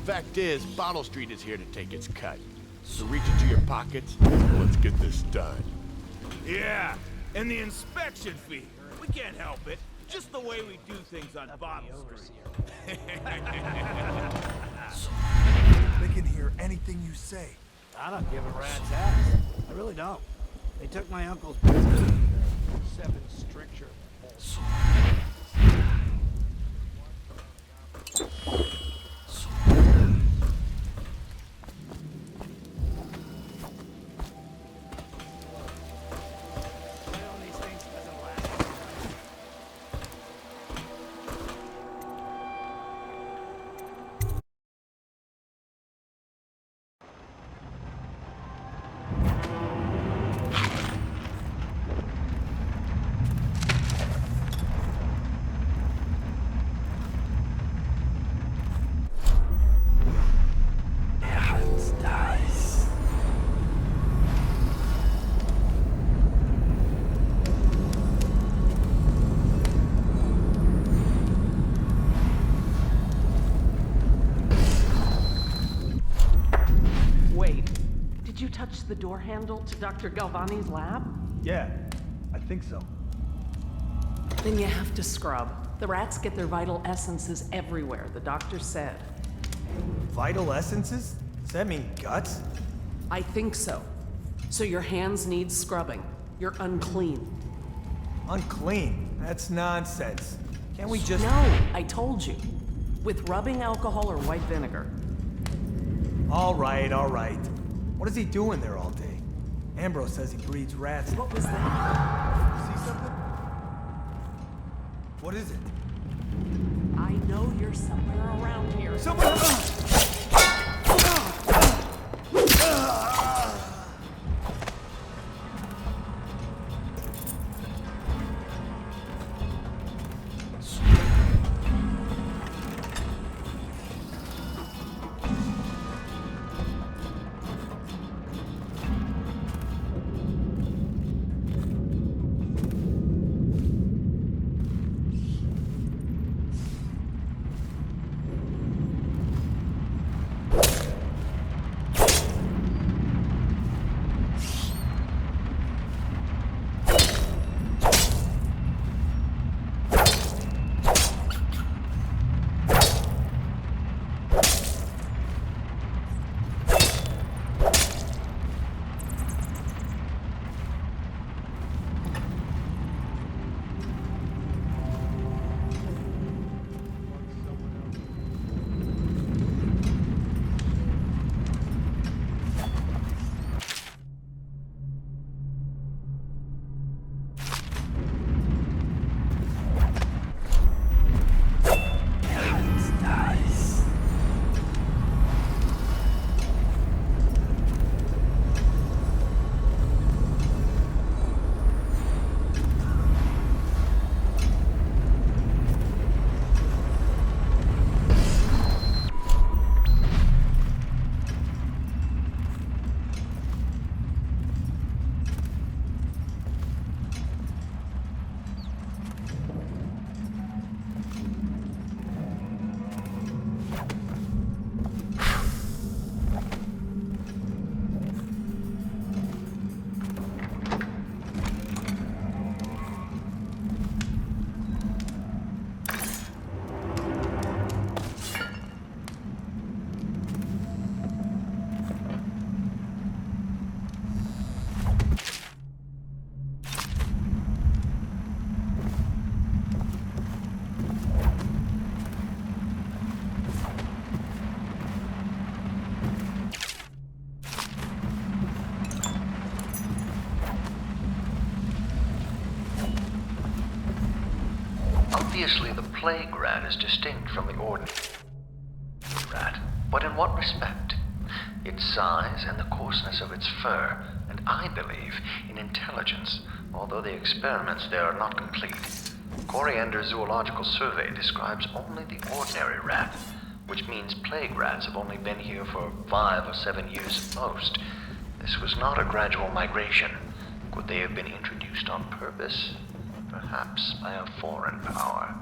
Fact is, Bottle Street is here to take its cut. So reach into your pockets and let's get this done. Yeah, and the inspection fee. We can't help it. Just the way we do things on Bottle Street. They can hear anything you say. I don't give a rat's ass. I really don't. They took my uncle's business. 7 stricture. Touch the door handle to Dr. Galvani's lab? Yeah, I think so. Then you have to scrub. The rats get their vital essences everywhere, the doctor said. Vital essences? Does that mean guts? I think so. So your hands need scrubbing. You're unclean. Unclean? That's nonsense. Can't we just... No, I told you. With rubbing alcohol or white vinegar. All right, all right. What is he doing there all day? Ambrose says he breeds rats. What was that? See something? What is it? I know you're somewhere around here. Somewhere around! Obviously, the plague rat is distinct from the ordinary rat, but in what respect? Its size and the coarseness of its fur, and I believe in intelligence, although the experiments there are not complete. Coriander's zoological survey describes only the ordinary rat, which means plague rats have only been here for 5 or 7 years at most. This was not a gradual migration. Could they have been introduced on purpose? Perhaps by a foreign power.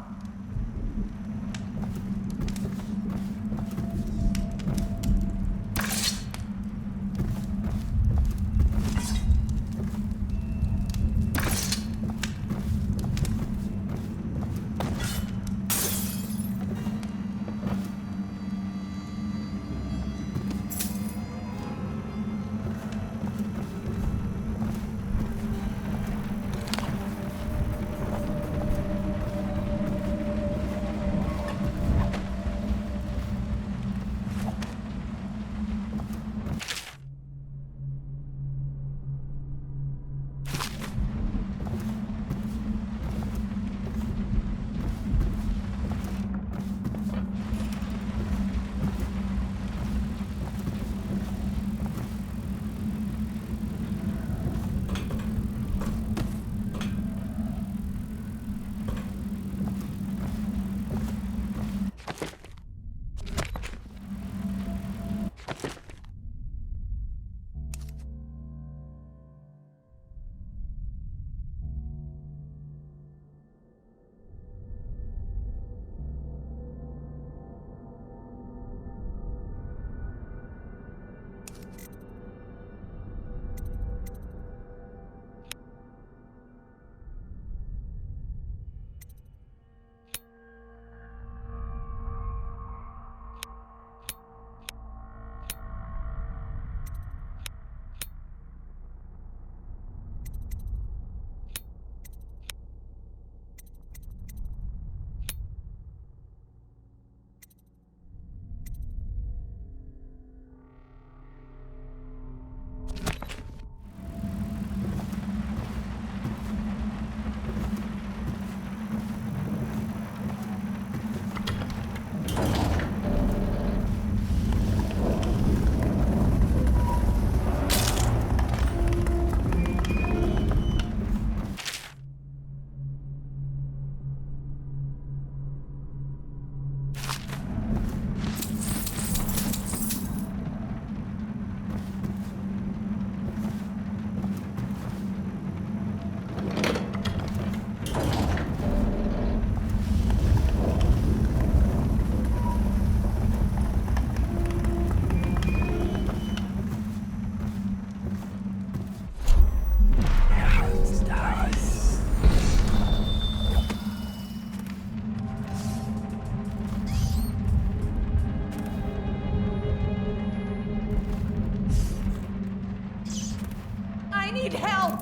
I need help!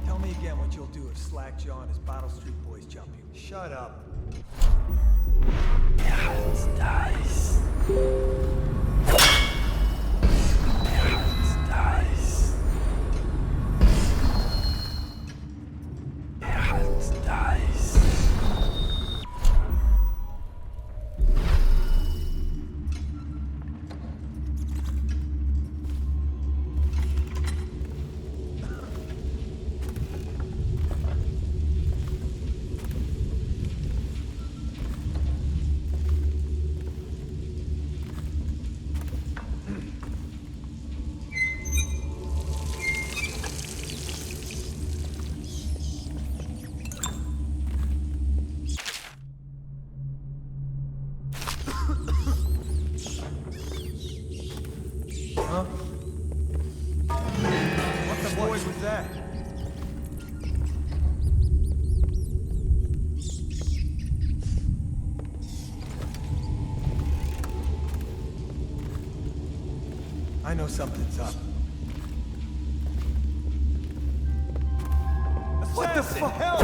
Tell me again what you'll do if Slackjaw and his Bottle Street boys jump you. Shut up. void was that? I know something's up. What the hell?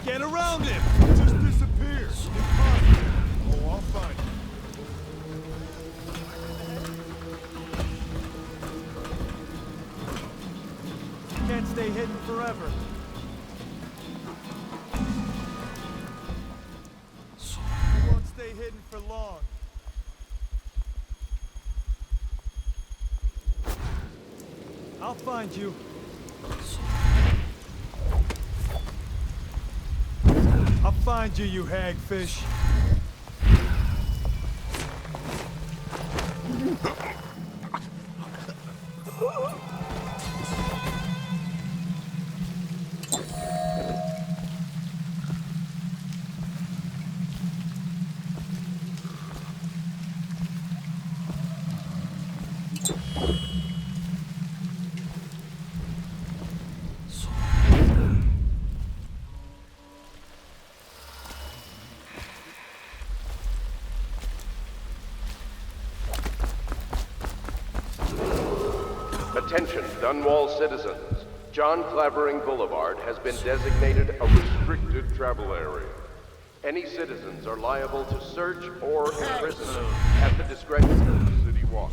Get around him! He just disappeared. Impossible. Oh, I'll find him. Can't stay hidden forever. He won't stay hidden for long. I'll find you. I'll find you, you hagfish. Attention, Dunwall citizens. John Clavering Boulevard has been designated a restricted travel area. Any citizens are liable to search or imprison at the discretion of the City Watch.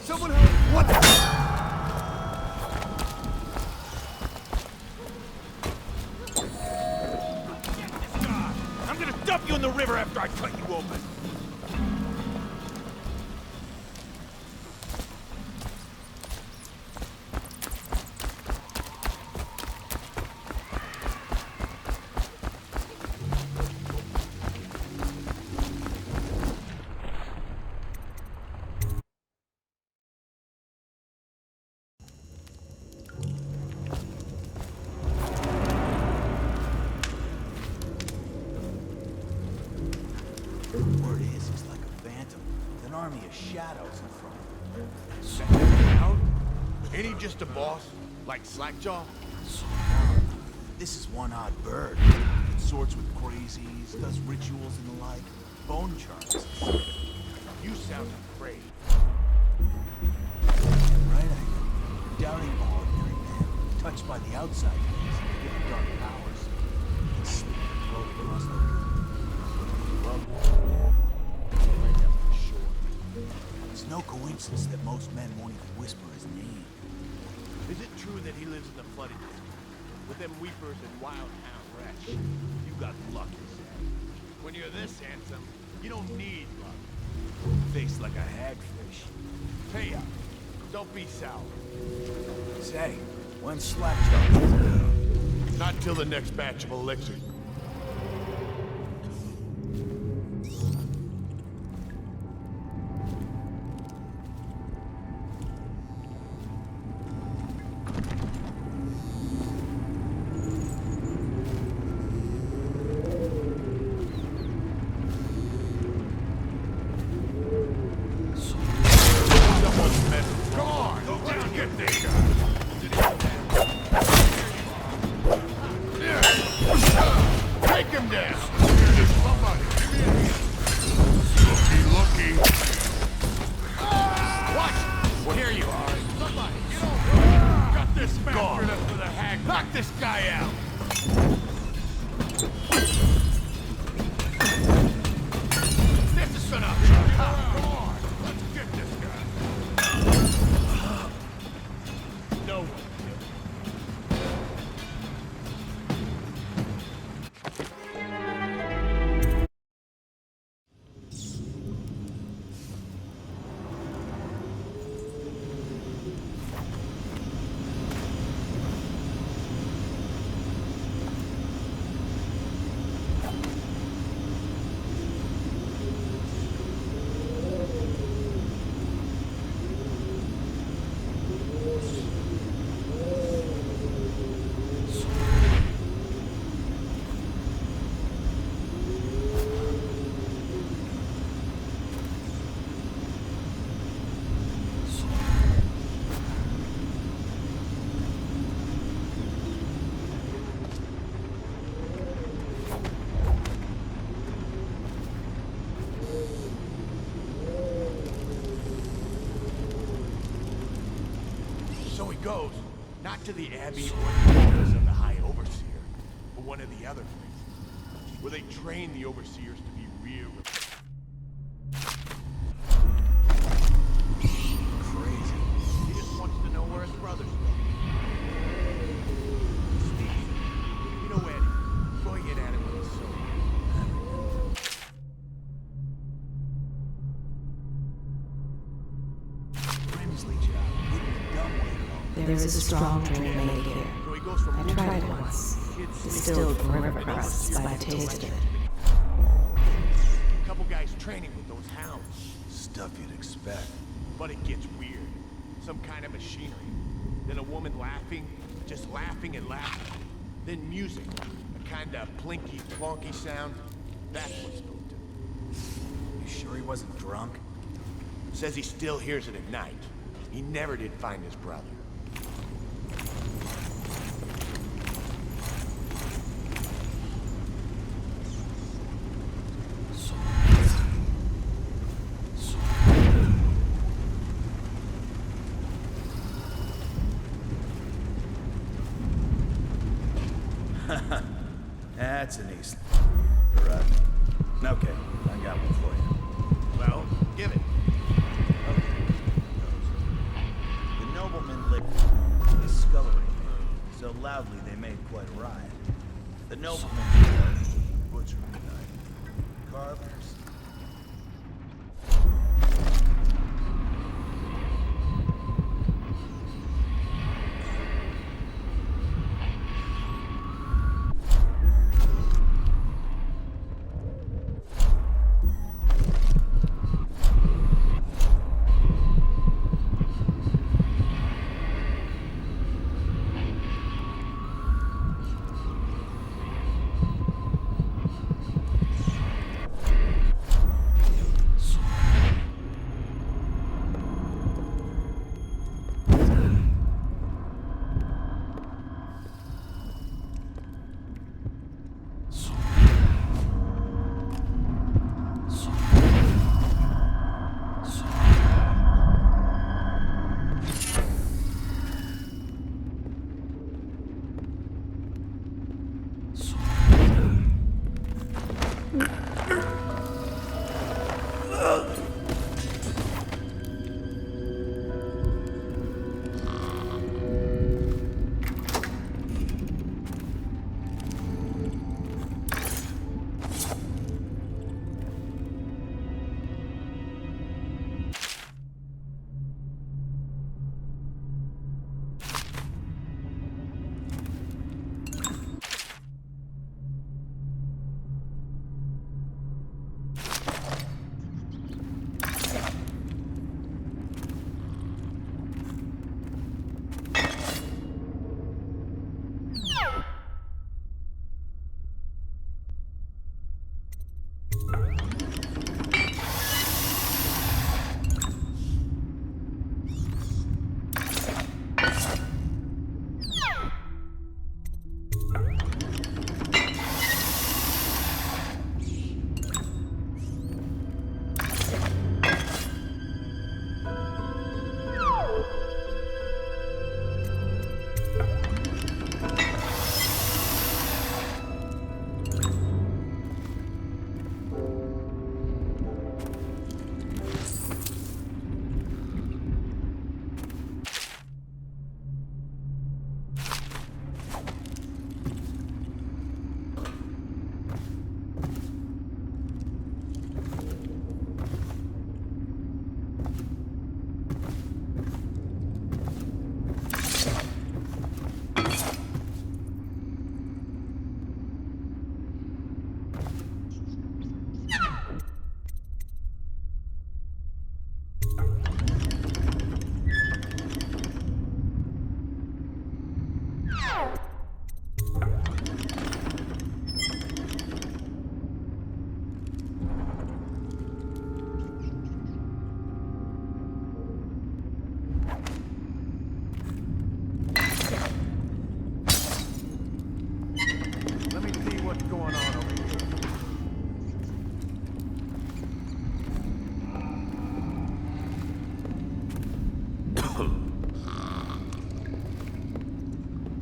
Someone help! What? I'm gonna dump you in the river after I cut you open. Word is, he's like a phantom, with an army of shadows in front of him. Send him out? Ain't he just a boss? Like Slackjaw? This is one odd bird. Consorts with crazies, does rituals and the like. Bone charts. You sound afraid. Right, doubting an ordinary man, touched by the outside things, given dark powers. Can slip and float across the right up the shore. It's no coincidence that most men won't even whisper his name. Is it true that he lives in the flooded district? With them weepers and wild hound wretch? You got lucky, Sam. When you're this handsome, you don't need luck. Face like a hagfish. Pay up. Don't be sour. Say, when's Slackjaw? Not till the next batch of elixir. So he goes, not to the Abbey or the office of the High Overseer, but one of the other places, where they train the Overseers to be real. Crazy. He just wants to know where his brother's going. Steve, you know Eddie. Go get at him with his sword. Grimsley job, getting the dumb way wrong. There is a strong drain made here. I tried it once. Distilled from river crusts by the taste of it. A couple guys training with those hounds. Stuff you'd expect. But it gets weird. Some kind of machinery. Then a woman laughing, just laughing and laughing. Then music. A kind of plinky, plonky sound. That's what spooked him. You sure he wasn't drunk? Says he still hears it at night. He never did find his brother. That's an easy. Right. Okay, I got one for you. Well, give it. Okay. The noblemen licked the scullery so loudly they made quite a riot. The noblemen butchery knife, carvers.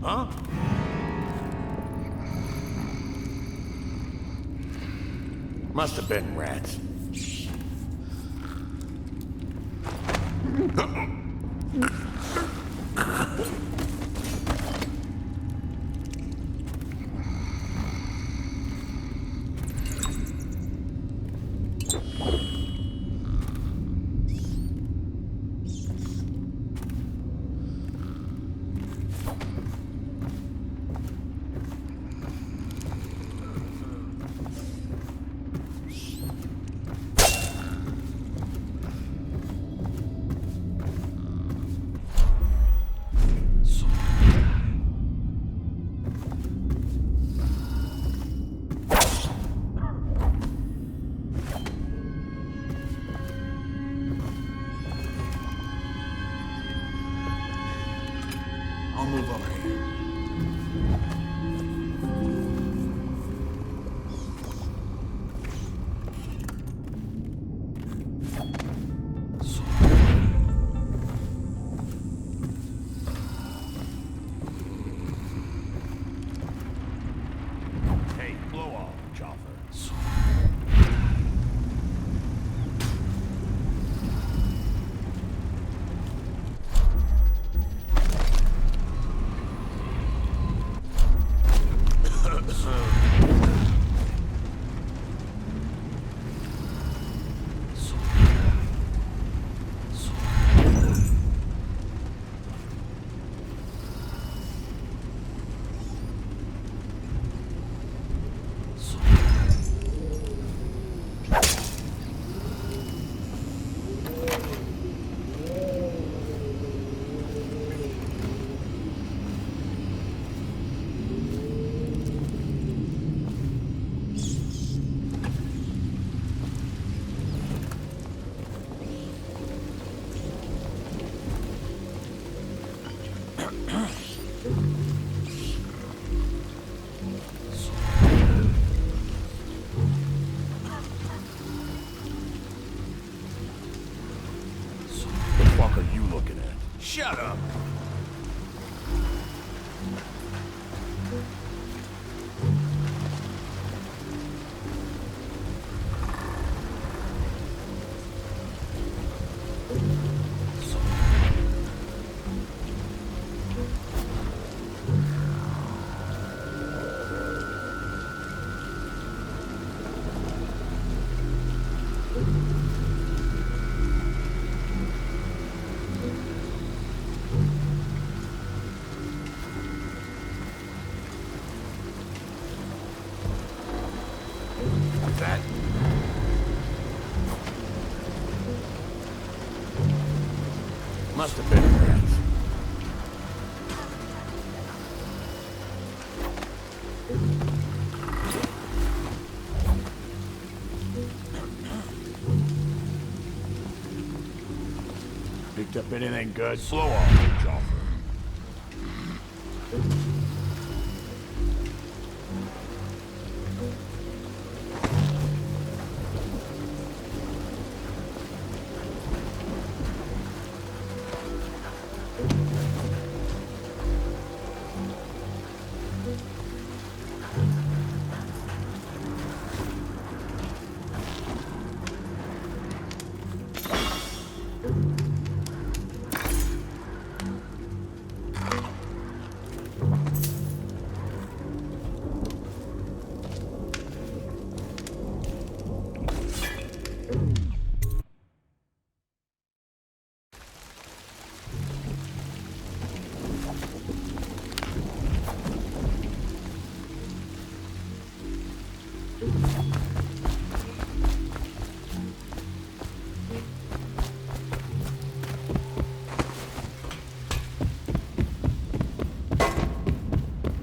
Huh? Must have been rats. I'll move over here. Hey, blow off, Joffer. The fuck are you looking at? Shut up! That... Must have been rats. Picked up anything good? Slow off, Joffer.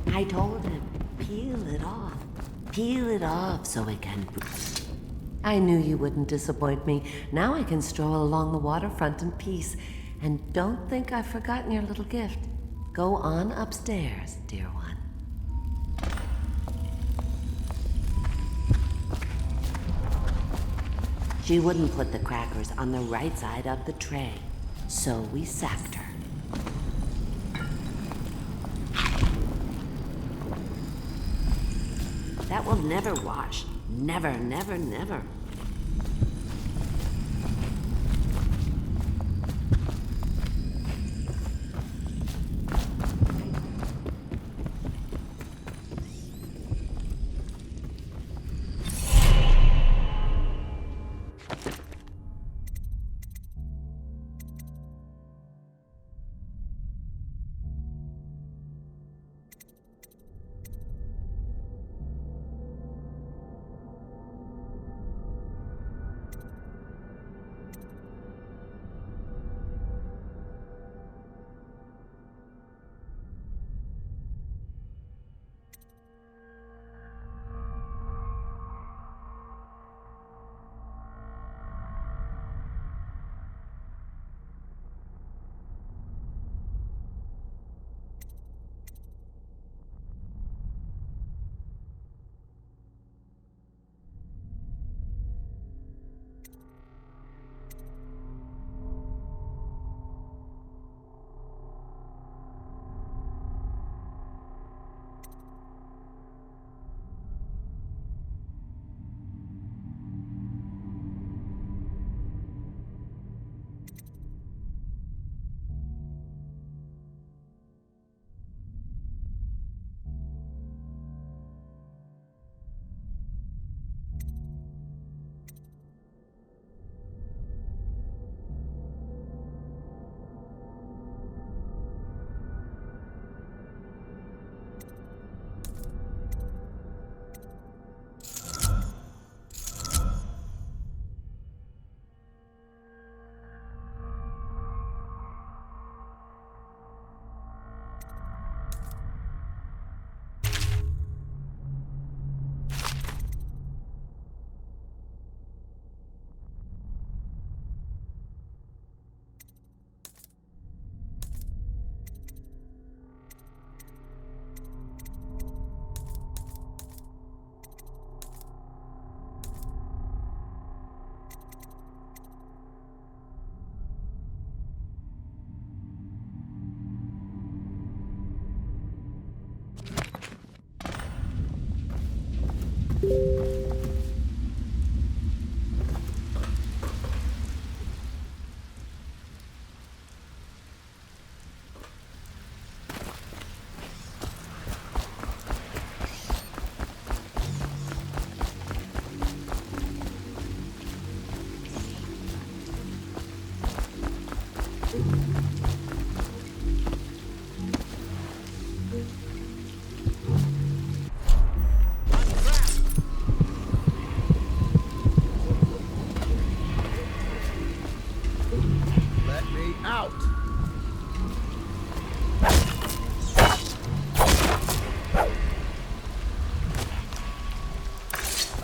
I told him, peel it off. Peel it off so it can... I knew you wouldn't disappoint me. Now I can stroll along the waterfront in peace. And don't think I've forgotten your little gift. Go on upstairs, dear one. She wouldn't put the crackers on the right side of the tray, so we sacked her. That will never wash. Never, never, never.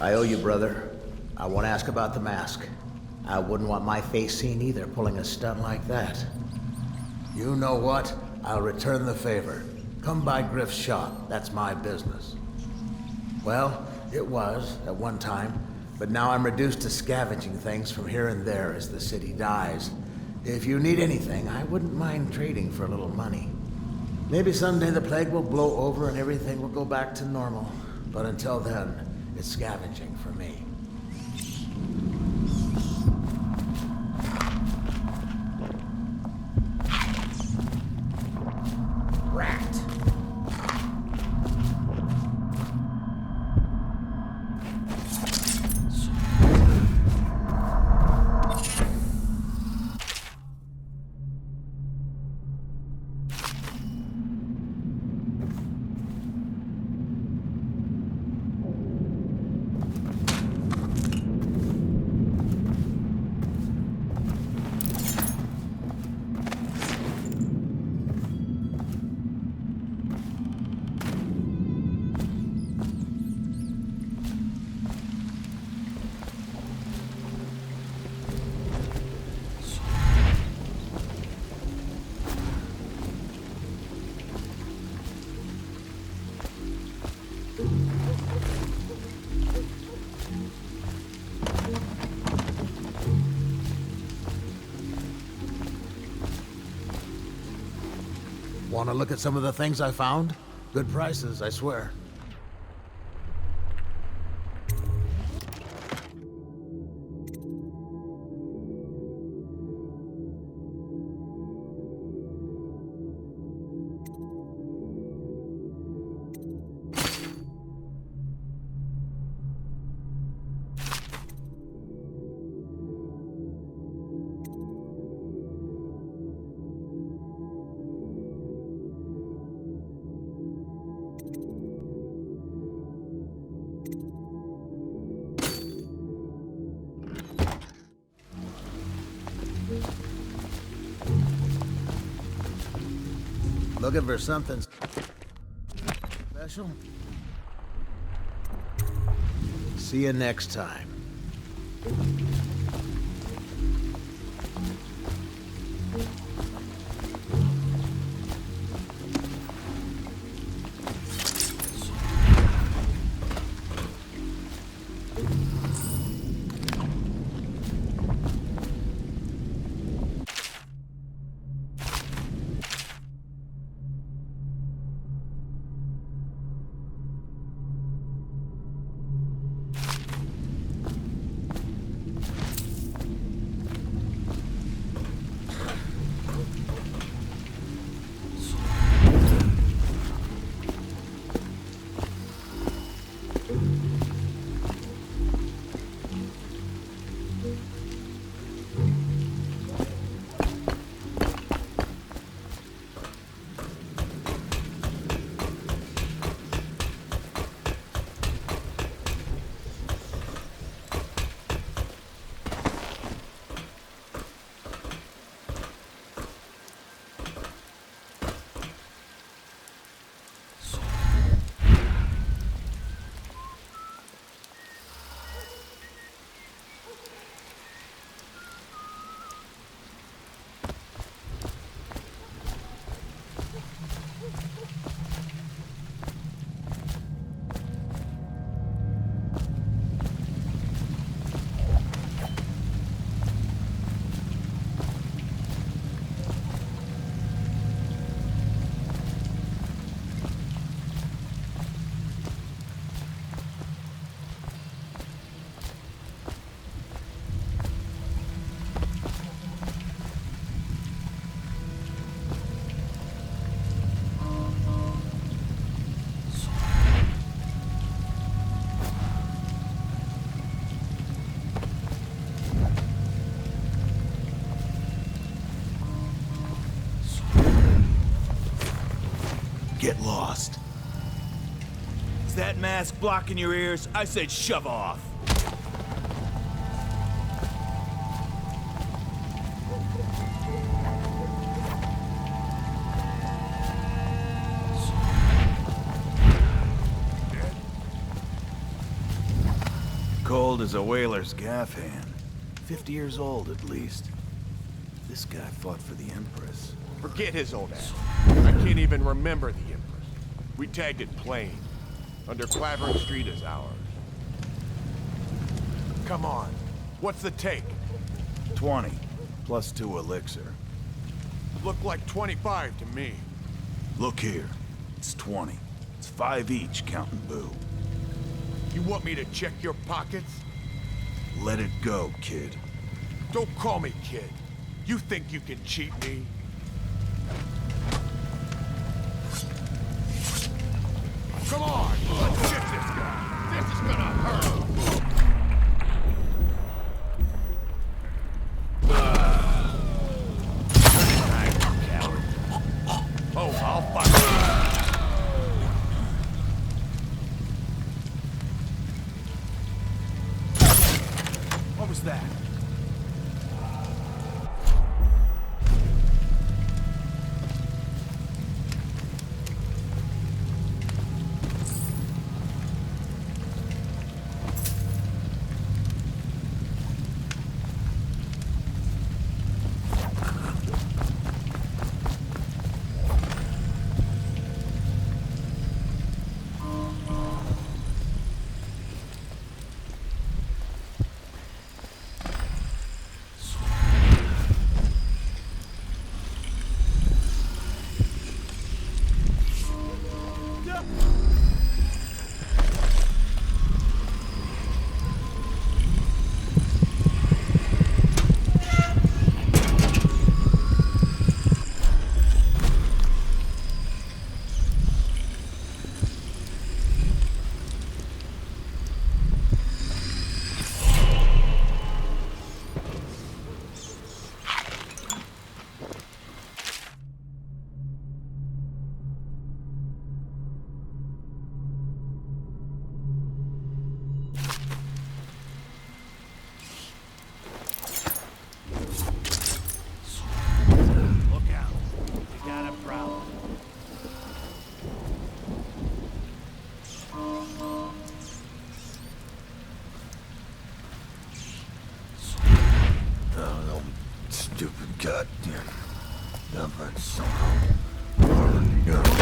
I owe you, brother. I won't ask about the mask. I wouldn't want my face seen either, pulling a stunt like that. You know what? I'll return the favor. Come by Griff's shop. That's my business. Well, it was, at one time, but now I'm reduced to scavenging things from here and there as the city dies. If you need anything, I wouldn't mind trading for a little money. Maybe someday the plague will blow over and everything will go back to normal. But until then, it's scavenging for me. Rat. Want to look at some of the things I found? Good prices, I swear. Looking for something special? See you next time. Get lost. Is that mask blocking your ears? I said shove off. Cold as a whaler's gaff hand. 50 years old, at least. This guy fought for the Empress. Forget his old ass. I can't even remember the Empress. We tagged it plain. Under Clavering Street is ours. Come on. What's the take? 20, plus 2 elixir. Looked like 25 to me. Look here. It's 20. It's 5 each, counting Boo. You want me to check your pockets? Let it go, kid. Don't call me kid. You think you can cheat me? Come on, let's get this guy. This is gonna hurt. Oh, I'll fuck What was that?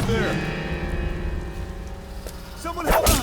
There! Someone help me!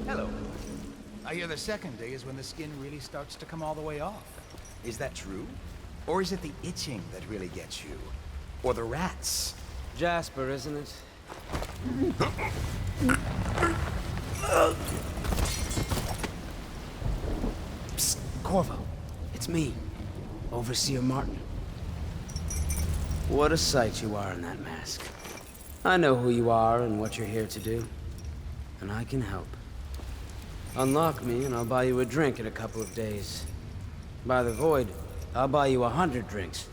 Hello. I hear the second day is when the skin really starts to come all the way off. Is that true? Or is it the itching that really gets you? Or the rats? Jasper, isn't it? Psst, Corvo. It's me, Overseer Martin. What a sight you are in that mask. I know who you are and what you're here to do. And I can help. Unlock me and I'll buy you a drink in a couple of days. By the Void, I'll buy you 100 drinks.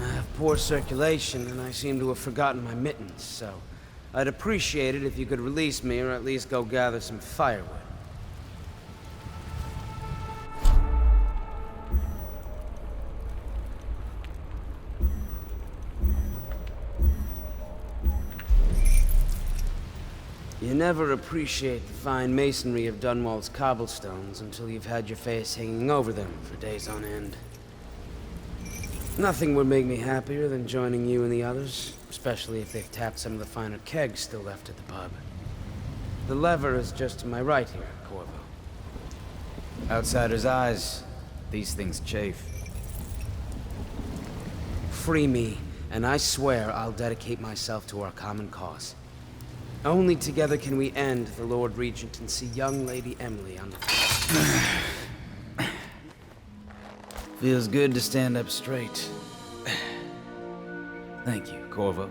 I have poor circulation and I seem to have forgotten my mittens, so I'd appreciate it if you could release me or at least go gather some firewood. You never appreciate the fine masonry of Dunwall's cobblestones until you've had your face hanging over them for days on end. Nothing would make me happier than joining you and the others, especially if they've tapped some of the finer kegs still left at the pub. The lever is just to my right here, Corvo. Outsider's eyes, these things chafe. Free me, and I swear I'll dedicate myself to our common cause. Only together can we end the Lord Regent and see young Lady Emily on the... Feels good to stand up straight. Thank you, Corvo.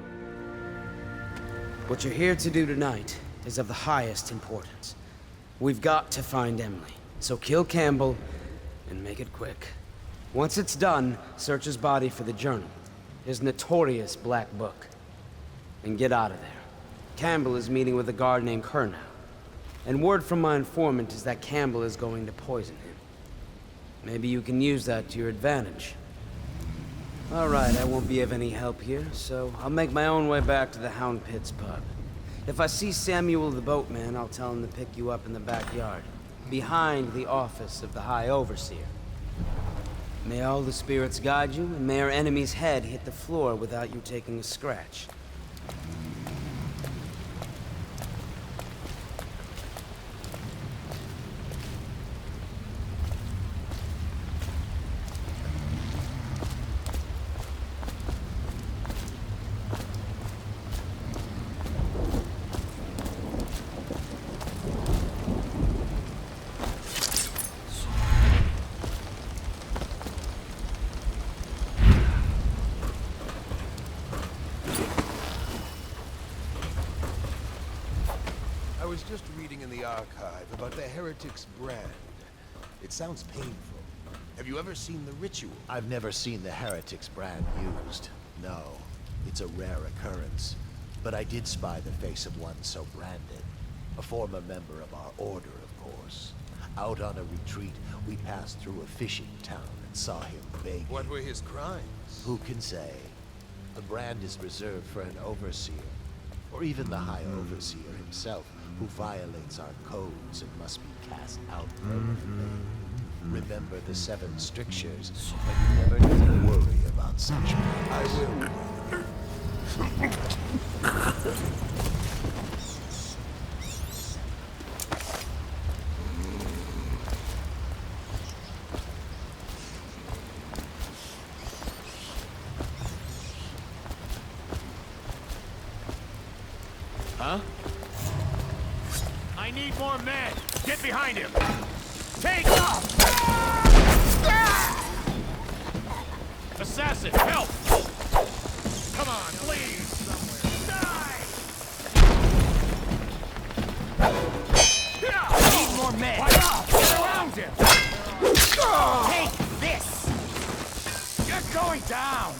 What you're here to do tonight is of the highest importance. We've got to find Emily, so kill Campbell and make it quick. Once it's done, search his body for the journal, his notorious black book, and get out of there. Campbell is meeting with a guard named Kernow, and word from my informant is that Campbell is going to poison him. Maybe you can use that to your advantage. All right, I won't be of any help here, so I'll make my own way back to the Hound Pits pub. If I see Samuel the boatman, I'll tell him to pick you up in the backyard, behind the office of the High Overseer. May all the spirits guide you, and may our enemy's head hit the floor without you taking a scratch. I was just reading in the archive about the Heretic's brand. It sounds painful. Have you ever seen the ritual? I've never seen the Heretic's brand used. No, it's a rare occurrence. But I did spy the face of one so branded. A former member of our order, of course. Out on a retreat, we passed through a fishing town and saw him begging. What were his crimes? Who can say? The brand is reserved for an overseer, or even the High Overseer himself, who violates our codes and must be cast out permanently. Remember the 7 strictures, but you never need to worry about such matters. I will. Huh? I need more men! Get behind him! Take off! Assassin, help! Come on, please! Die! going down!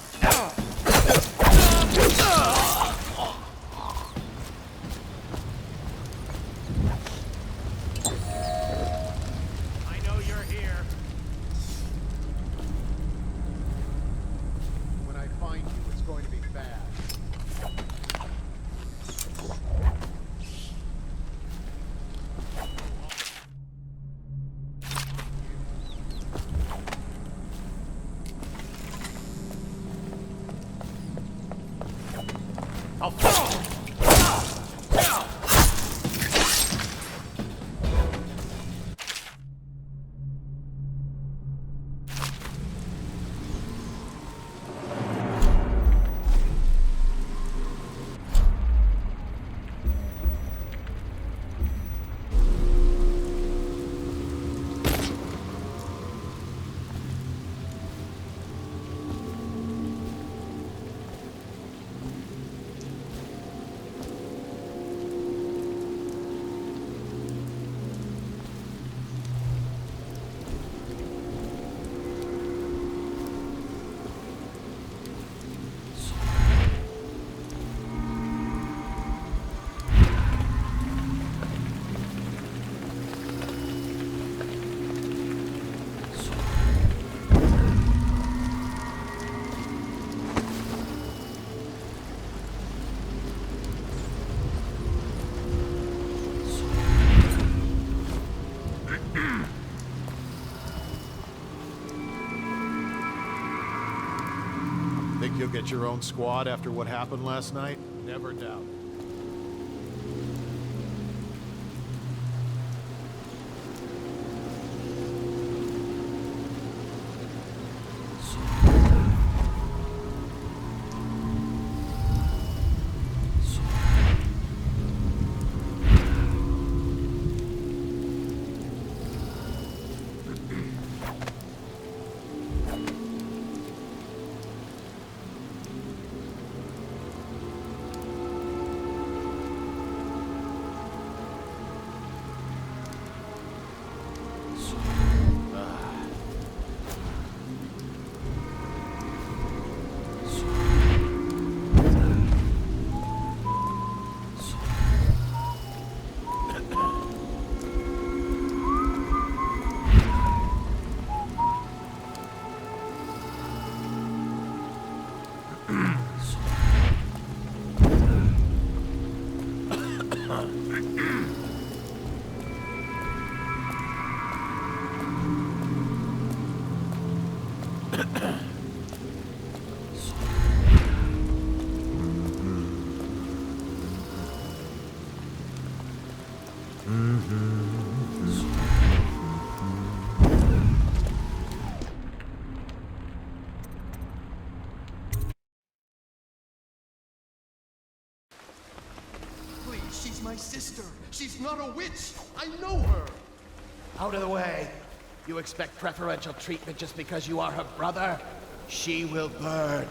I know you're here. When I find you, it's going to be bad. I'll follow. Think you'll get your own squad after what happened last night? Never doubt. Please, she's my sister. She's not a witch. I know her. Out of the way. You expect preferential treatment just because you are her brother? She will burn.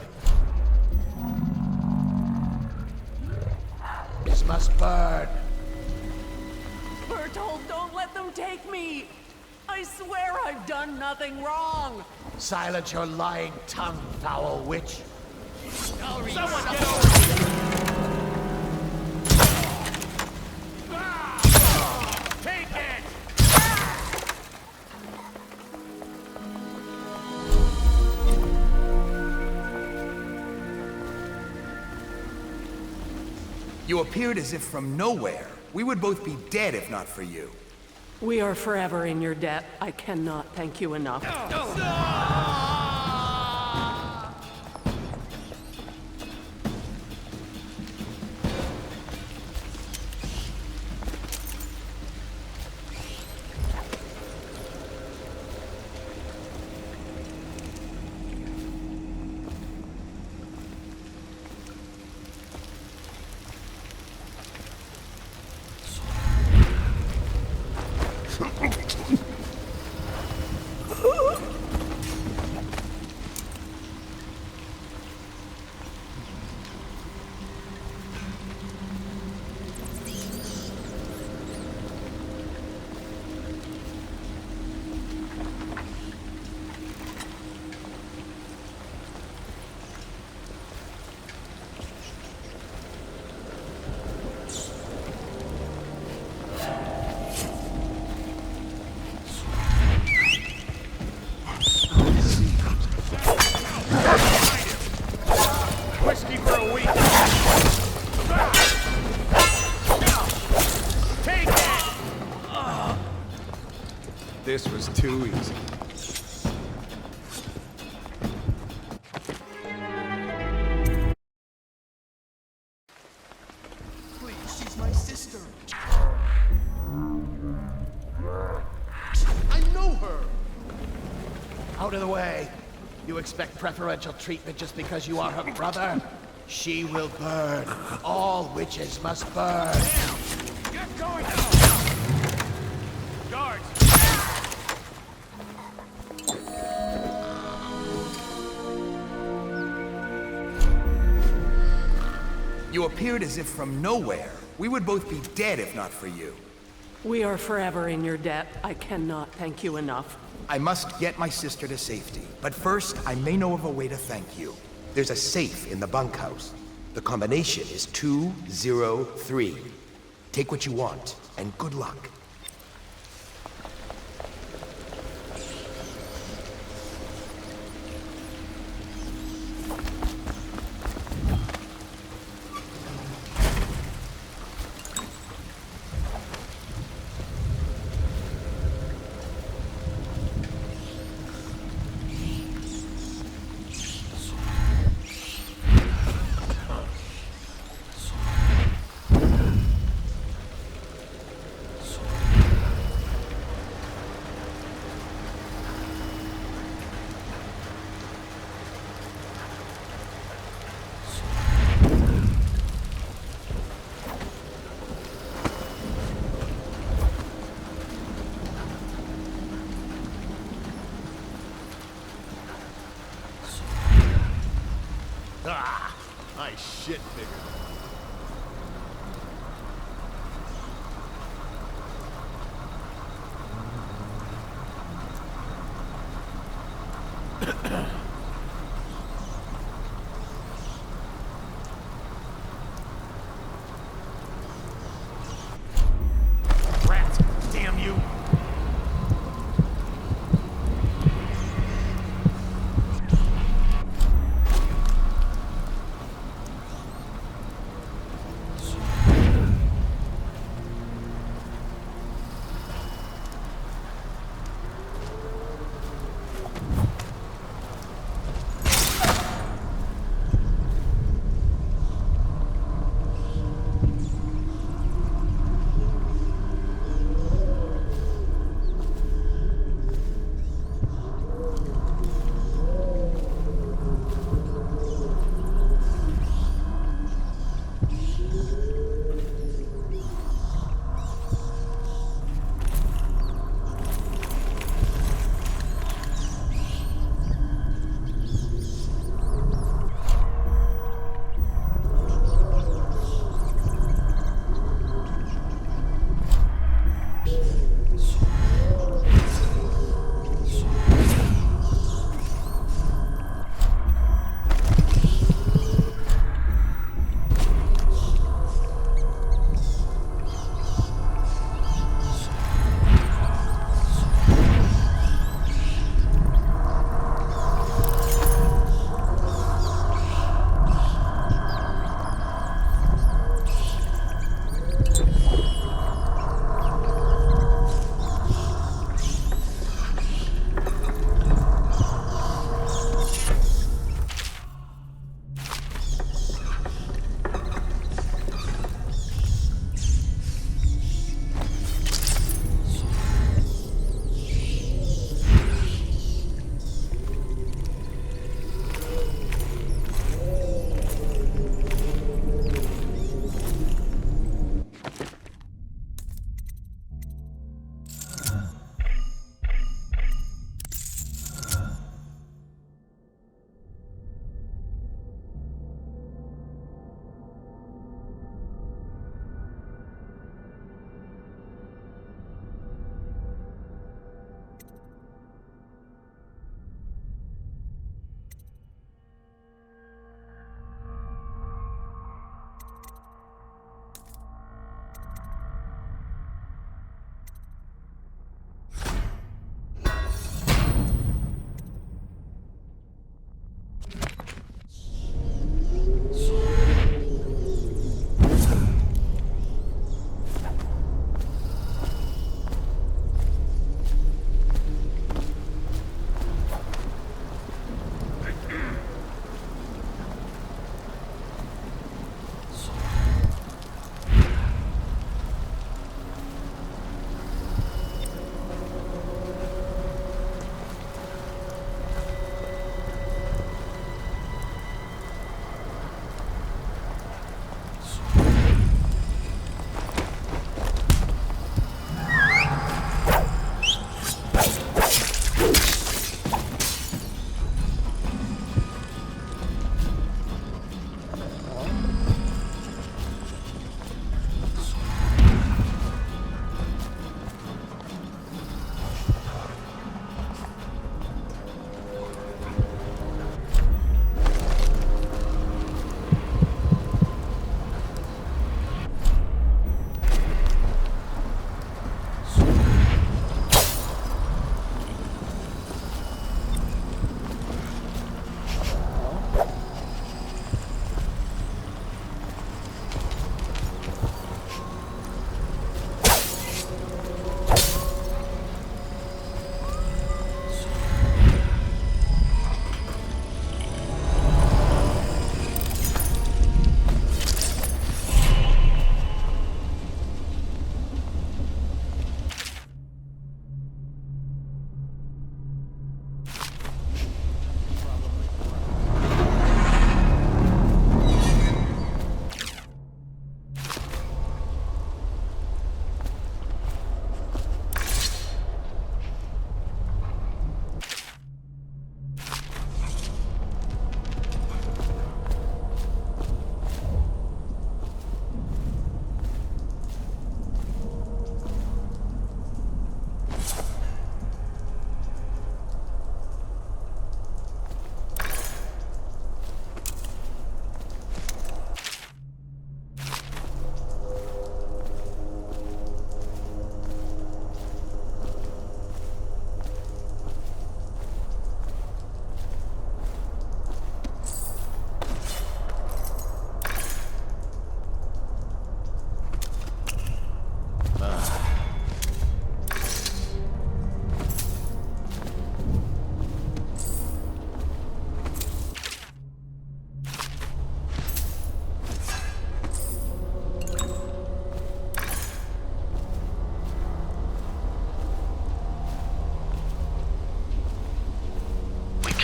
This must burn. Bertold, don't let them take me! I swear I've done nothing wrong! Silence your lying tongue, foul witch. Someone get over here! Take it! You appeared as if from nowhere. We would both be dead if not for you. We are forever in your debt. I cannot thank you enough. This was too easy. Please, she's my sister. I know her! Out of the way. You expect preferential treatment just because you are her brother? She will burn. All witches must burn. Get going! Guards! You appeared as if from nowhere. We would both be dead if not for you. We are forever in your debt. I cannot thank you enough. I must get my sister to safety, but first I may know of a way to thank you. There's a safe in the bunkhouse. The combination is 203. Take what you want, and good luck. Ah, I shit figured. Rats, damn you!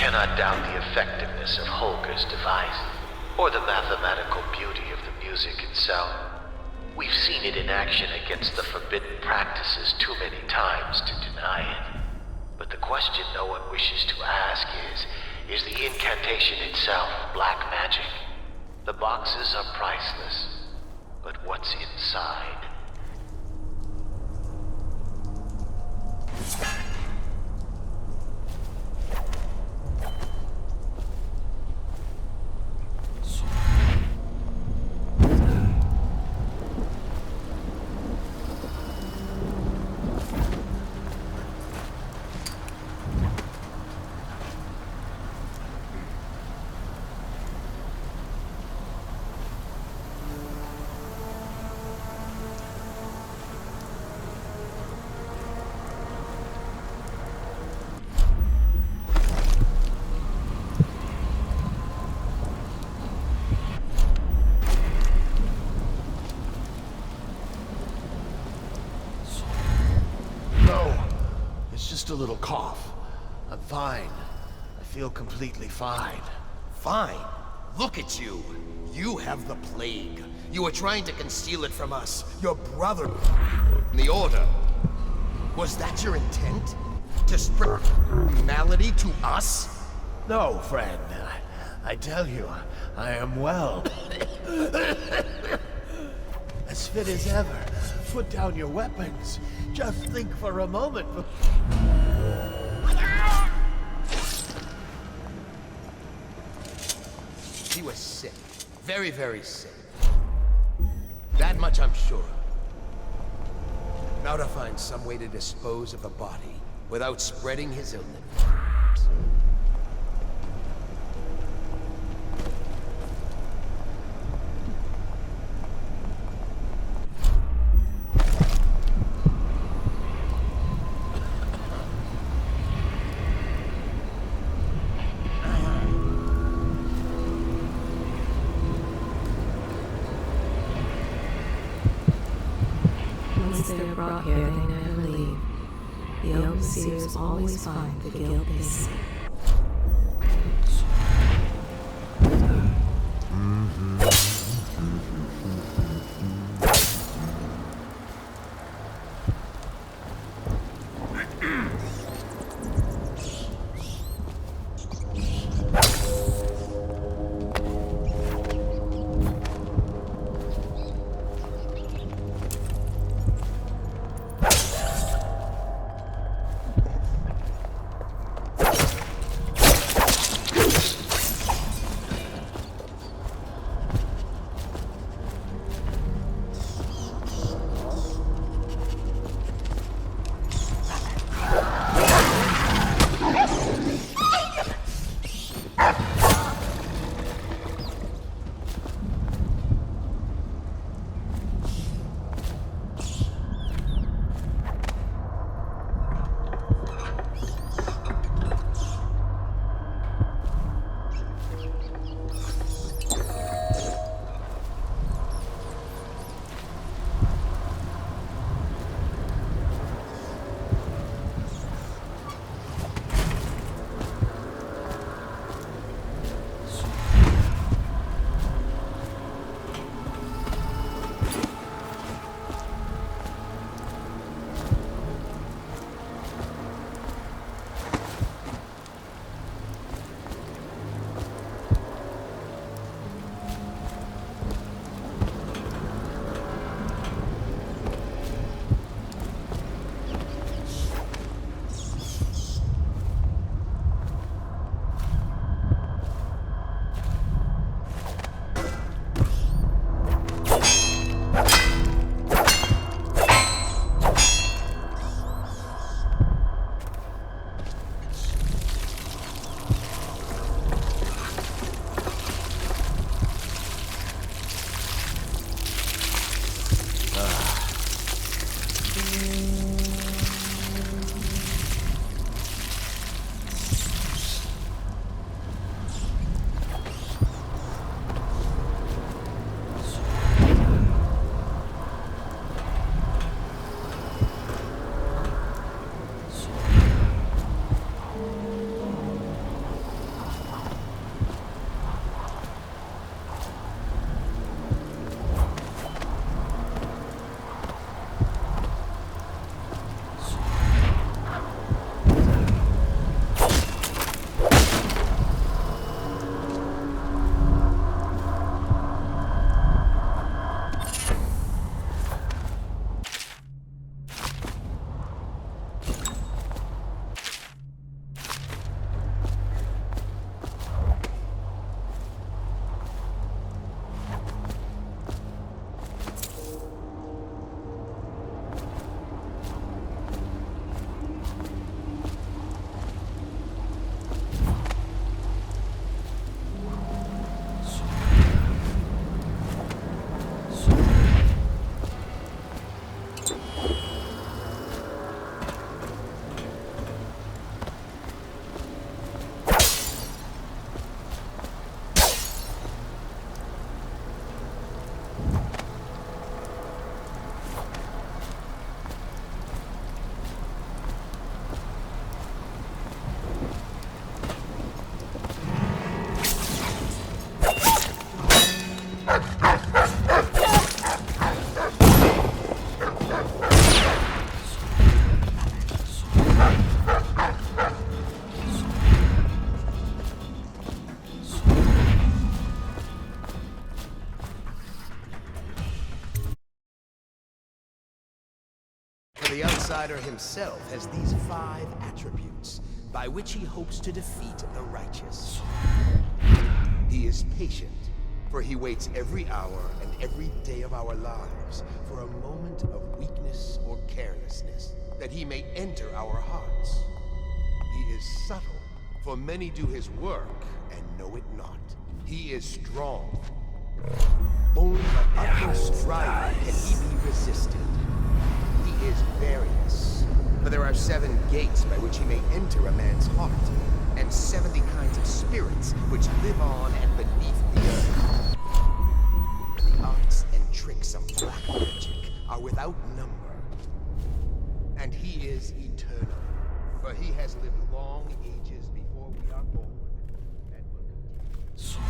cannot doubt the effectiveness of Holger's device, or the mathematical beauty of the music itself. We've seen it in action against the forbidden practices too many times to deny it. But the question no one wishes to ask is the incantation itself black magic? The boxes are priceless, but what's inside? Just a little cough. I'm fine. I feel completely fine. Fine. Look at you. You have the plague. You were trying to conceal it from us. Your brother. The Order. Was that your intent? To spread malady to us? No, friend. I tell you, I am well. As fit as ever. Put down your weapons. Just think for a moment. He was sick. Very, very sick. That much I'm sure of. Now to find some way to dispose of the body without spreading his illness. Once they're brought here, they never leave. The overseers always find the guilt they seek. outsider himself has these 5 attributes by which he hopes to defeat the righteous. He is patient, for he waits every hour and every day of our lives for a moment of weakness or carelessness, that he may enter our hearts. He is subtle, for many do his work and know it not. He is strong. Only by utmost striving can he be resisted. He is various, for there are 7 gates by which he may enter a man's heart, and 70 kinds of spirits which live on and beneath the earth. The arts and tricks of black magic are without number. And he is eternal, for he has lived long ages before we are born, and will continue.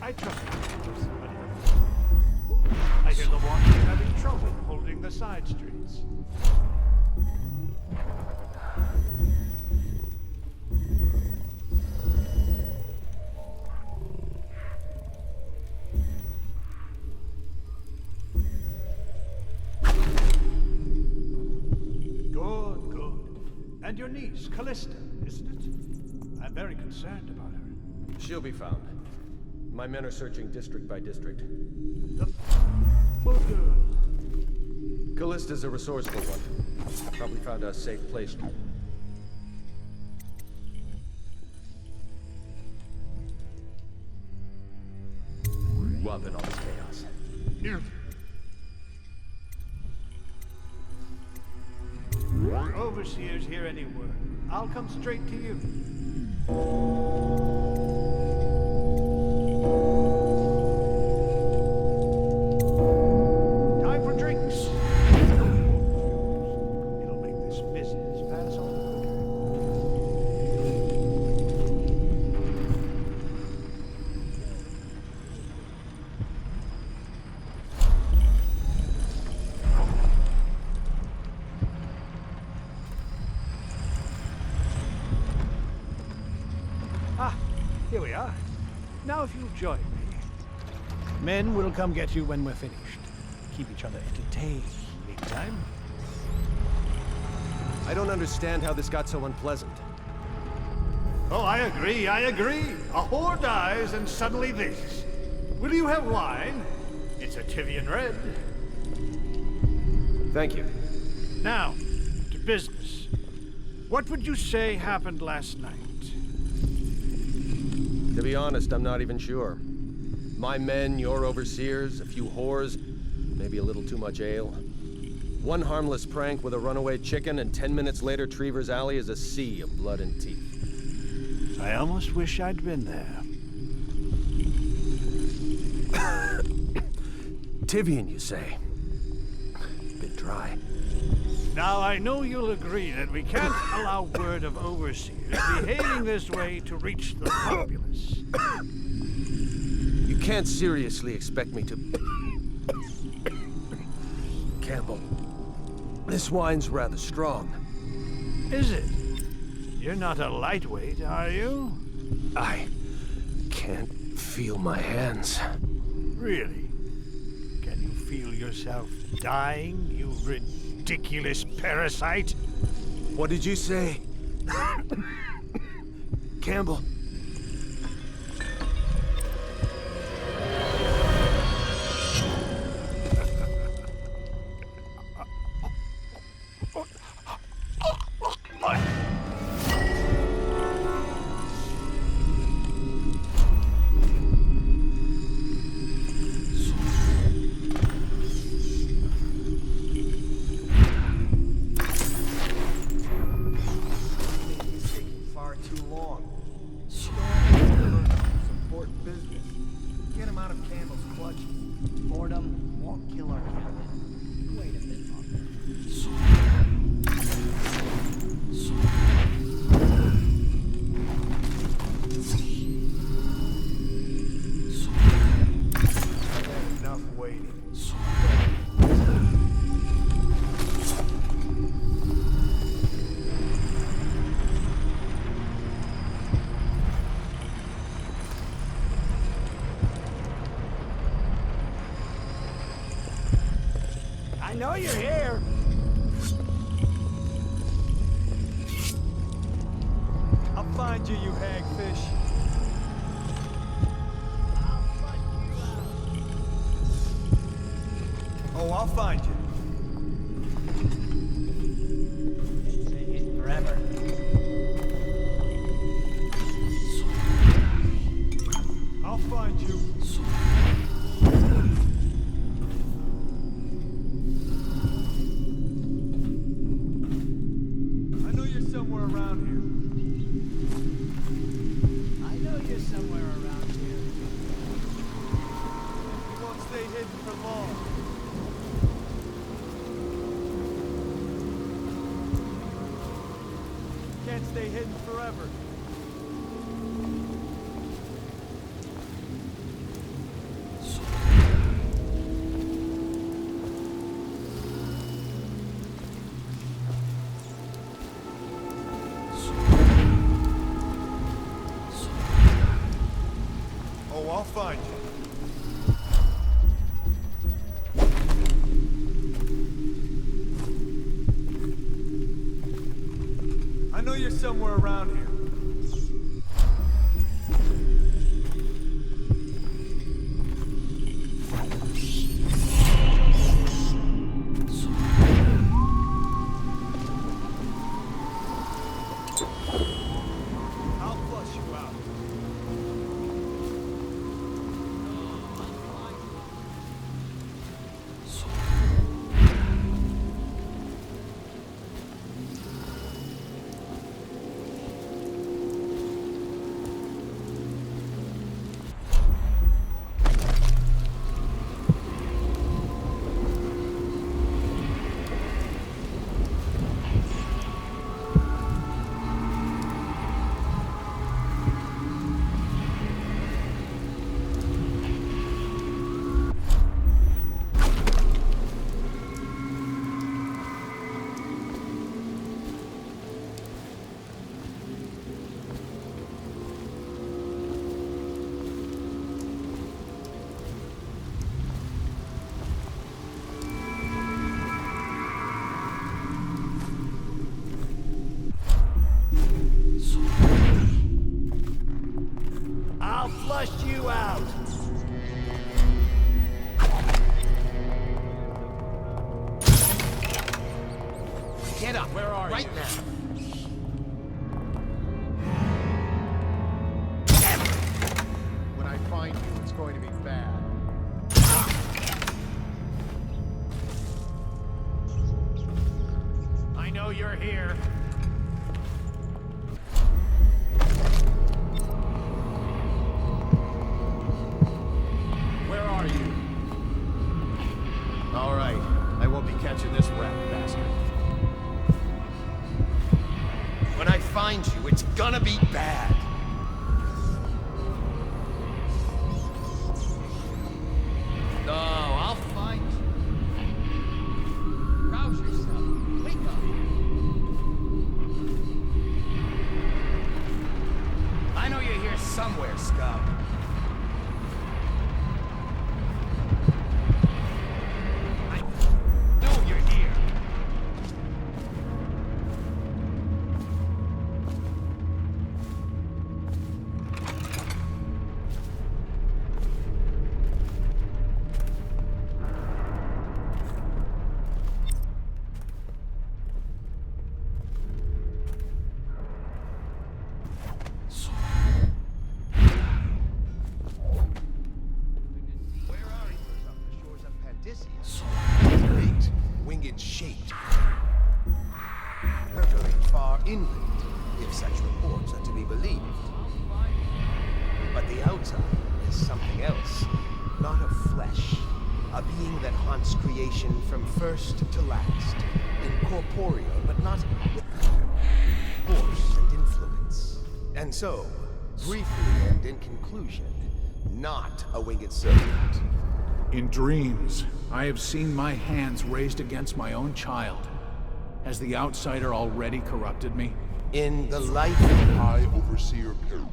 I trust you. I hear the Watch are having trouble holding the side streets. Good, good. And your niece, Callista, isn't it? I'm very concerned about her. She'll be found. My men are searching district by district. The poor girl. Callista's a resourceful one. Probably found a safe place. Up in all this chaos. Here. Overseers hear any word, I'll come straight to you. Time for drinks. It'll make this business pass on Here we are. Now if you'll join me. Men will come get you when we're finished. Keep each other entertained, meantime. I don't understand how this got so unpleasant. Oh, I agree, I agree. A whore dies and suddenly this. Will you have wine? It's a Tivian Red. Thank you. Now, to business. What would you say happened last night? To be honest, I'm not even sure. My men, your overseers, a few whores, maybe a little too much ale. One harmless prank with a runaway chicken, and 10 minutes later, Trevor's Alley is a sea of blood and teeth. I almost wish I'd been there. Tivian, you say? Bit dry. Now, I know you'll agree that we can't allow word of overseers behaving this way to reach the populace. You can't seriously expect me to... Campbell, this wine's rather strong. Is it? You're not a lightweight, are you? I can't feel my hands. Really? Can you feel yourself dying, you ridiculous parasite? What did you say? Campbell. amount of Campbell's clutches. Boredom won't kill our captain. Wait a bit longer. Enough waiting. I know you're here. I'll find you, you hagfish. Oh, I'll find you. Forever. I'll find you. I know you're somewhere around here. I know you're somewhere around here. You won't stay hidden for long. Can't stay hidden forever. Oh, I'll find you. I know you're somewhere around here. I'll flush you out. I'll flush you out. Get up. Where are right you? now. When I find you, it's going to be bad. I know you're here. Where are you? All right, I won't be catching this rat bastard. When I find you, it's gonna be bad. No, I'll find you. Rouse yourself. Wake up. I know you're here somewhere, scum. I know you're here. Great, winged-shaped. Percolate far inland, if such reports are to be believed. But the outside is something else. flesh. A being that haunts creation from first to last. Incorporeal, but not with force and influence. And so, briefly and in conclusion, not a winged serpent. In dreams, I have seen my hands raised against my own child. Has the outsider already corrupted me? In the life of High Overseer Perry.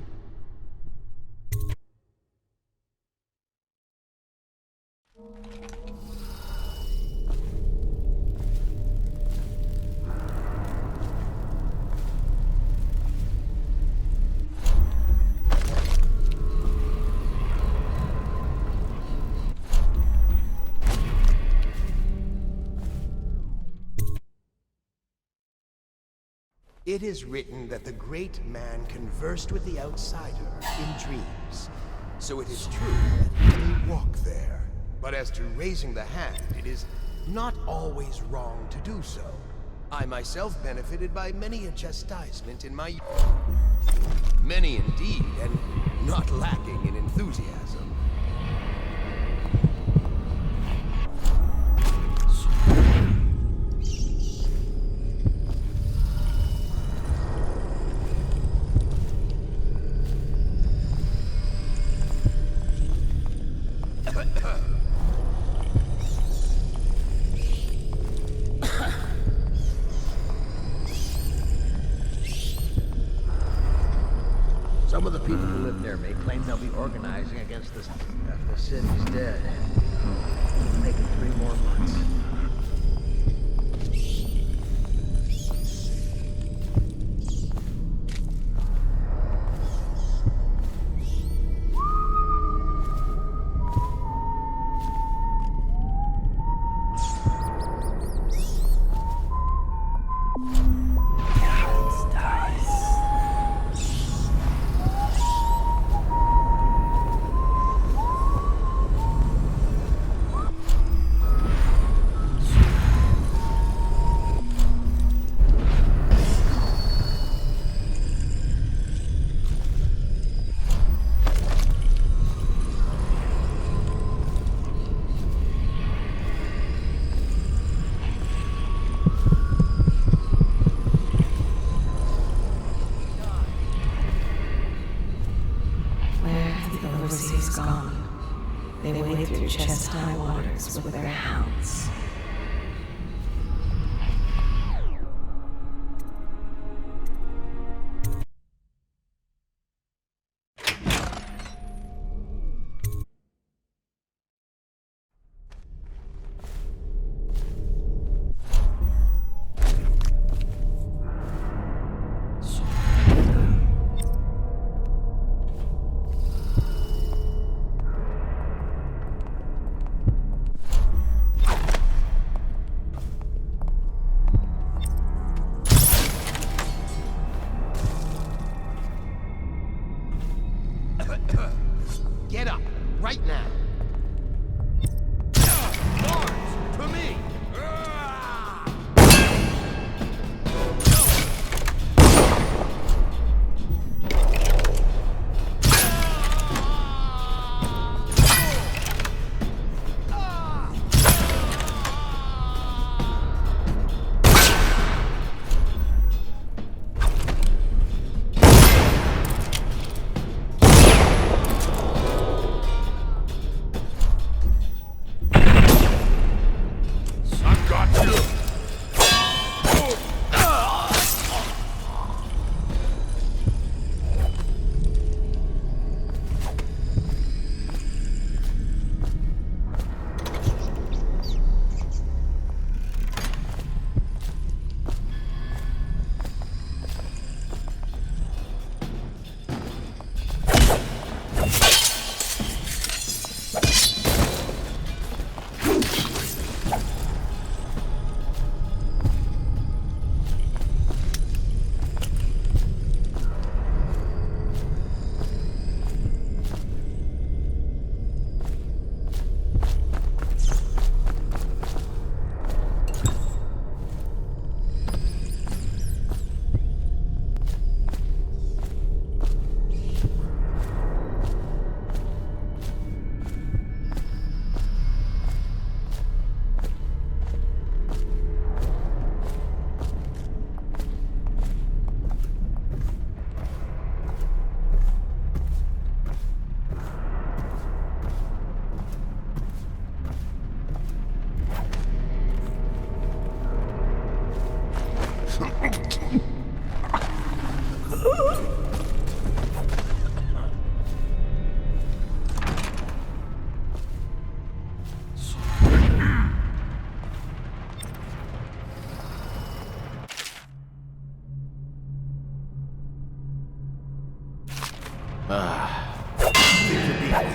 It is written that the great man conversed with the outsider in dreams. So it is true that he may walk there. But as to raising the hand, it is not always wrong to do so. I myself benefited by many a chastisement in my youth. Many indeed, and not lacking in enthusiasm. Some of the people who live there may claim they'll be organizing against the city's dead. It'll make it 3 more months. Overseas gone. They wade through chest-high waters with their hounds.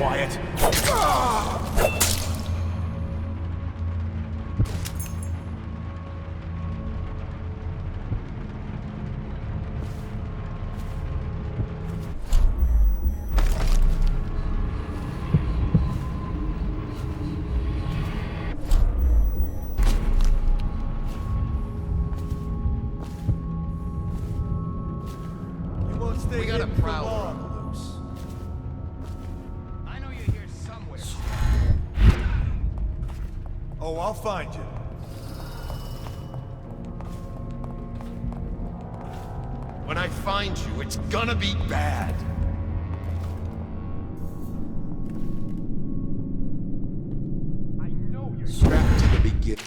quiet. We got a prowler. I know you're here somewhere. Oh, I'll find you. When I find you, it's gonna be bad. I know you're Strapped to the beginning.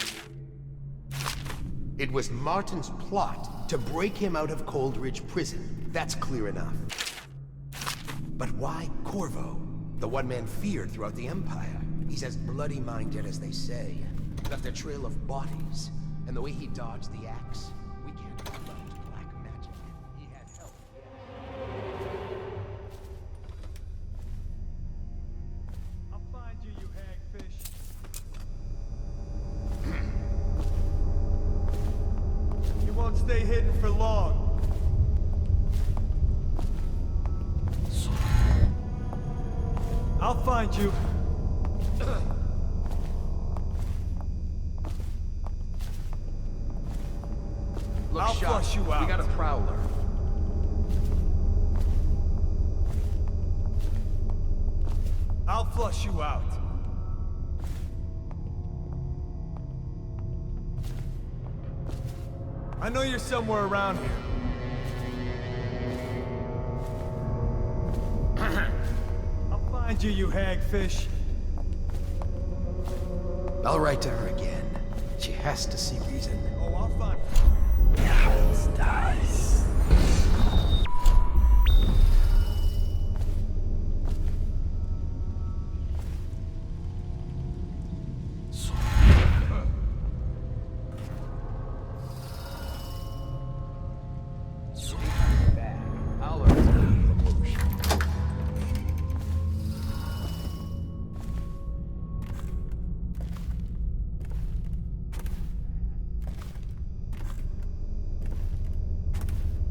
It was Martin's plot to break him out of Coldridge Prison. That's clear enough. But why Corvo? The one man feared throughout the Empire. He's as bloody-minded as they say. Left a trail of bodies. And the way he dodged the axe, we can't talk about black magic. He had help, I'll find you, you hagfish. You won't stay hidden for long. I'll find you. Look, I'll Shop, flush you we out. got a prowler. I'll flush you out. I know you're somewhere around here. I'll find you, you hagfish. I'll write to her again. She has to see reason. Oh, I'll find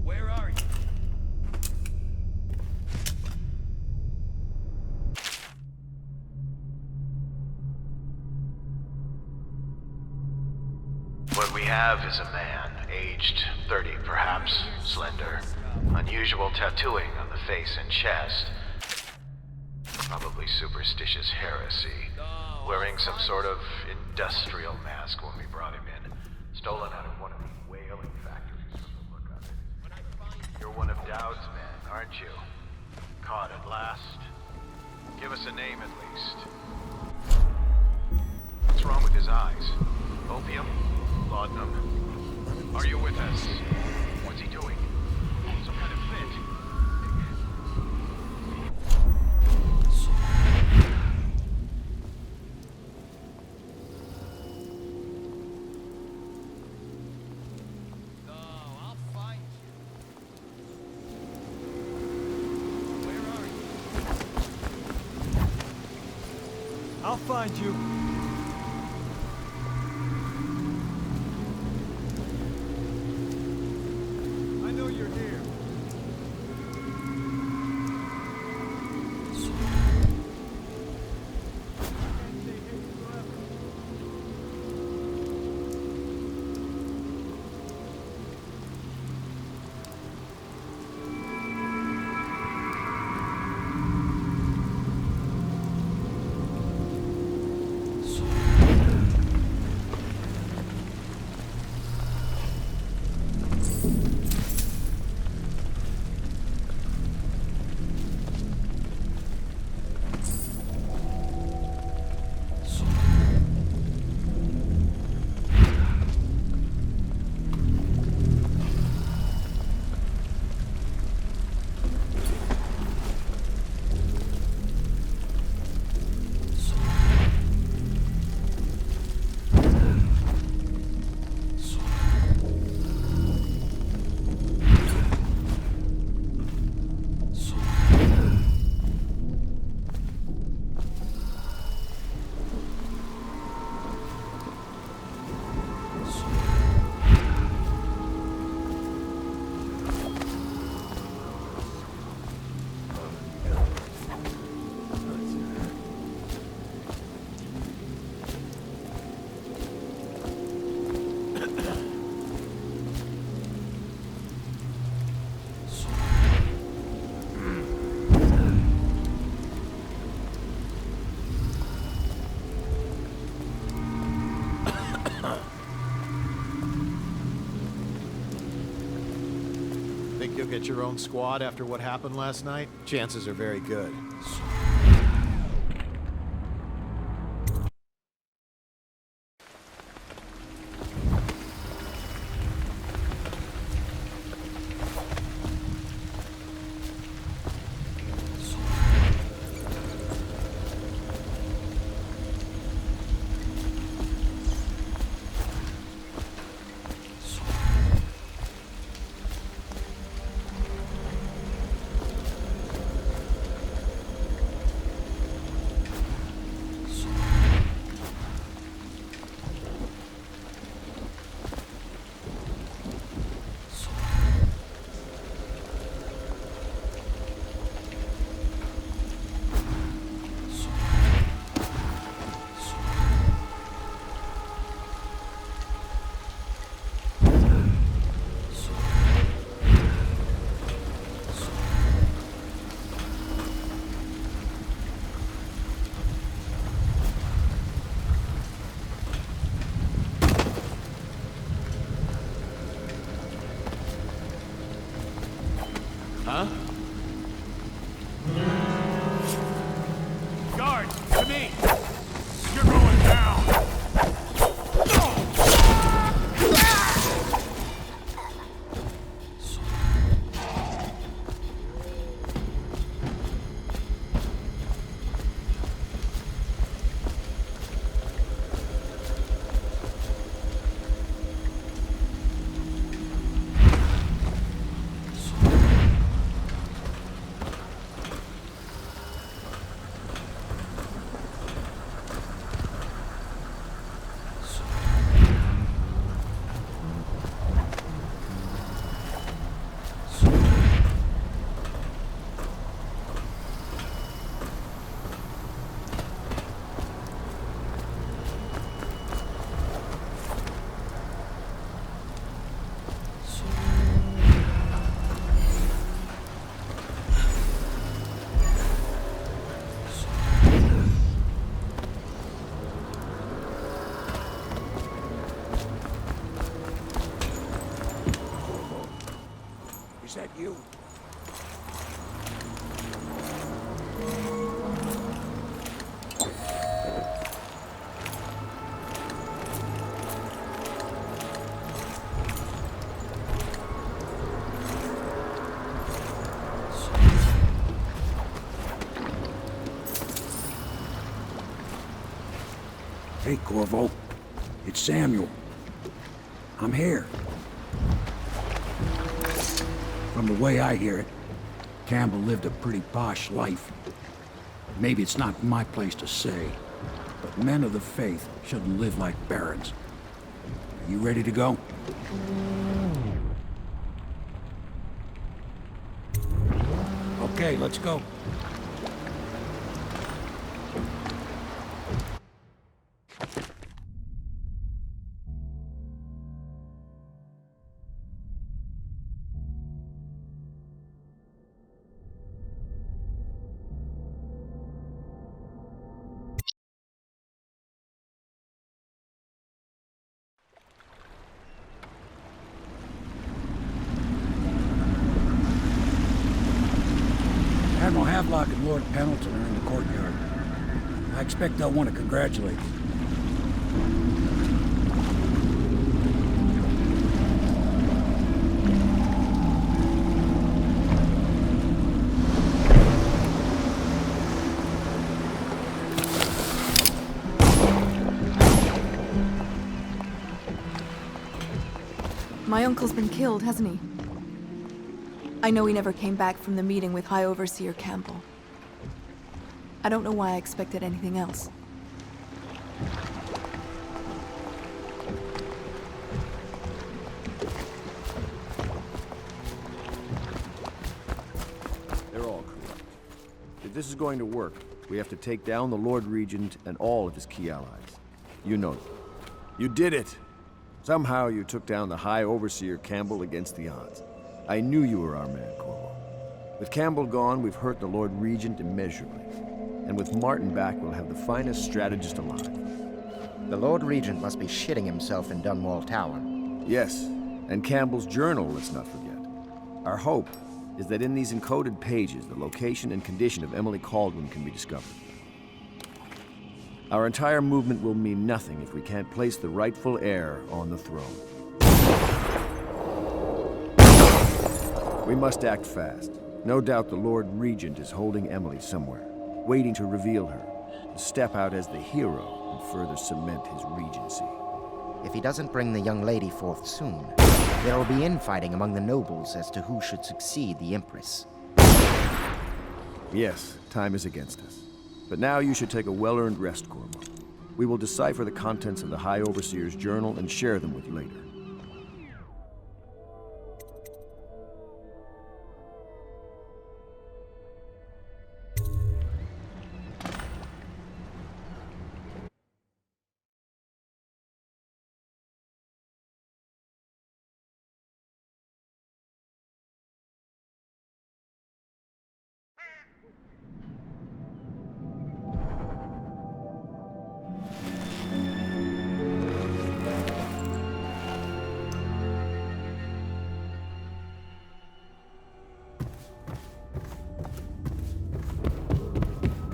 Where are you? What we have is a man, aged 30 perhaps, slender, unusual tattooing on the face and chest. Probably superstitious heresy. Wearing some sort of industrial mask when we brought him in. Stolen out of one of these whaling factories from the look of it. You're one of Dowd's men, aren't you? Caught at last? Give us a name at least. What's wrong with his eyes? Opium? Laudanum? Are you with us? What's he doing? Some kind of fit? I'll find you. I know you're here. you'll get your own squad after what happened last night? Chances are very good. Huh? Guards, to me! You're going down! Is that you? Hey, Corvo. It's Samuel. I'm here. From the way I hear it, Campbell lived a pretty posh life. Maybe it's not my place to say, but men of the faith shouldn't live like barons. Are you ready to go? Okay, let's go. Admiral Havelock and Lord Pendleton are in the courtyard. I expect they'll want to congratulate you. My uncle's been killed, hasn't he? I know he never came back from the meeting with High Overseer Campbell. I don't know why I expected anything else. They're all corrupt. If this is going to work, we have to take down the Lord Regent and all of his key allies. You know them. You did it! Somehow you took down the High Overseer Campbell against the odds. I knew you were our man, Corvo. With Campbell gone, we've hurt the Lord Regent immeasurably. And with Martin back, we'll have the finest strategist alive. The Lord Regent must be shitting himself in Dunwall Tower. Yes, and Campbell's journal, let's not forget. Our hope is that in these encoded pages, the location and condition of Emily Kaldwin can be discovered. Our entire movement will mean nothing if we can't place the rightful heir on the throne. We must act fast. No doubt the Lord Regent is holding Emily somewhere, waiting to reveal her, to step out as the hero and further cement his regency. If he doesn't bring the young lady forth soon, there will be infighting among the nobles as to who should succeed the Empress. Yes, time is against us. But now you should take a well-earned rest, Corvo. We will decipher the contents of the High Overseer's journal and share them with you later.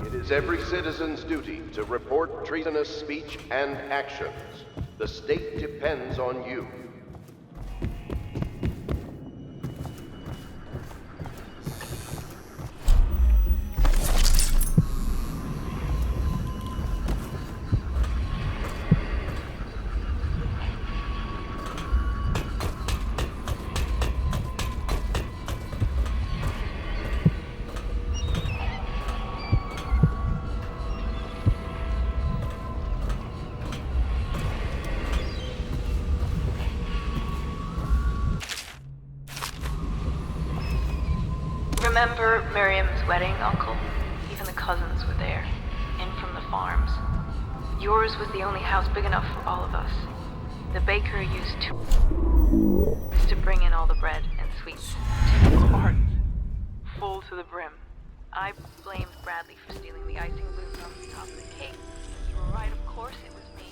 It is every citizen's duty to report treasonous speech and actions. The state depends on you. Remember Miriam's wedding, Uncle? Even the cousins were there, in from the farms. Yours was the only house big enough for all of us. The baker used to bring in all the bread and sweets. 2 cartons, full to the brim. I blamed Bradley for stealing the icing balloons off the top of the cake. You were right, of course it was me.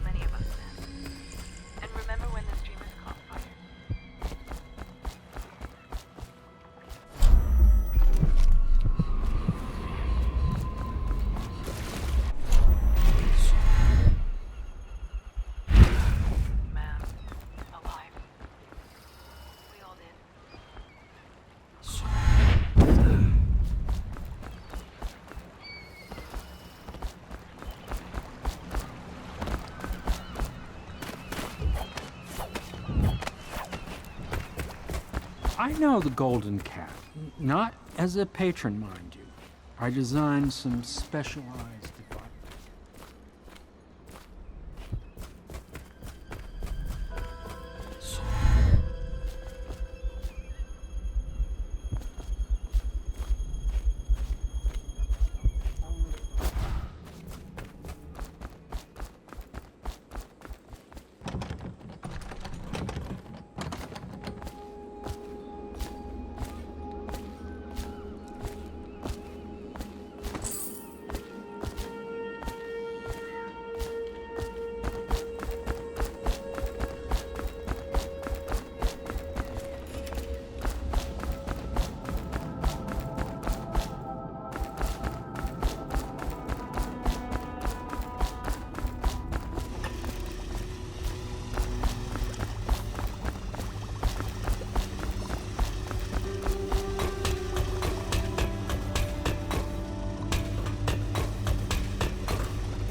Many of us then. And remember when the streamers caught fire? Man, alive. We all did. I know the Golden Cat. Not as a patron, mind you. I designed some specialized devices.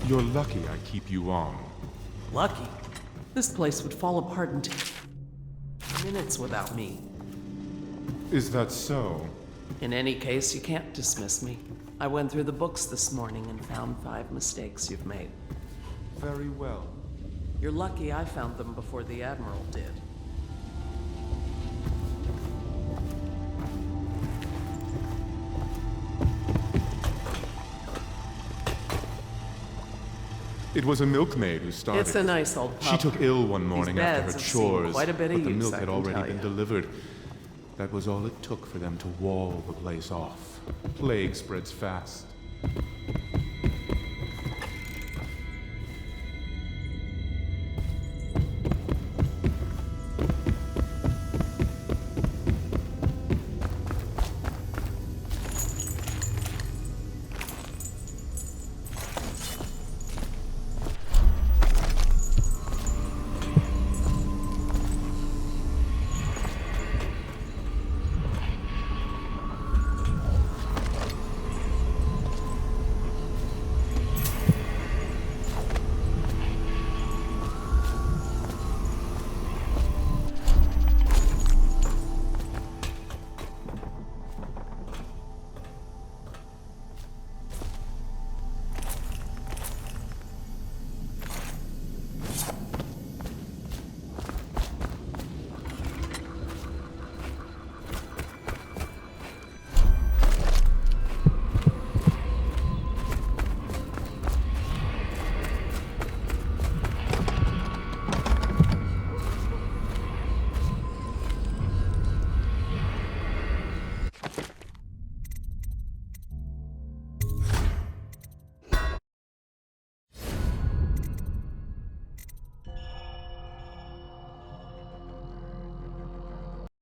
You're lucky I keep you on. Lucky? This place would fall apart in minutes without me. Is that so? In any case, you can't dismiss me. I went through the books this morning and found 5 mistakes you've made. Very well. You're lucky I found them before the Admiral did. It was a milkmaid who started. It's a nice old pup. She took ill one morning These after her beds have seen chores, quite a bit but of the use, milk I had can already tell been you. delivered. That was all it took for them to wall the place off. Plague spreads fast.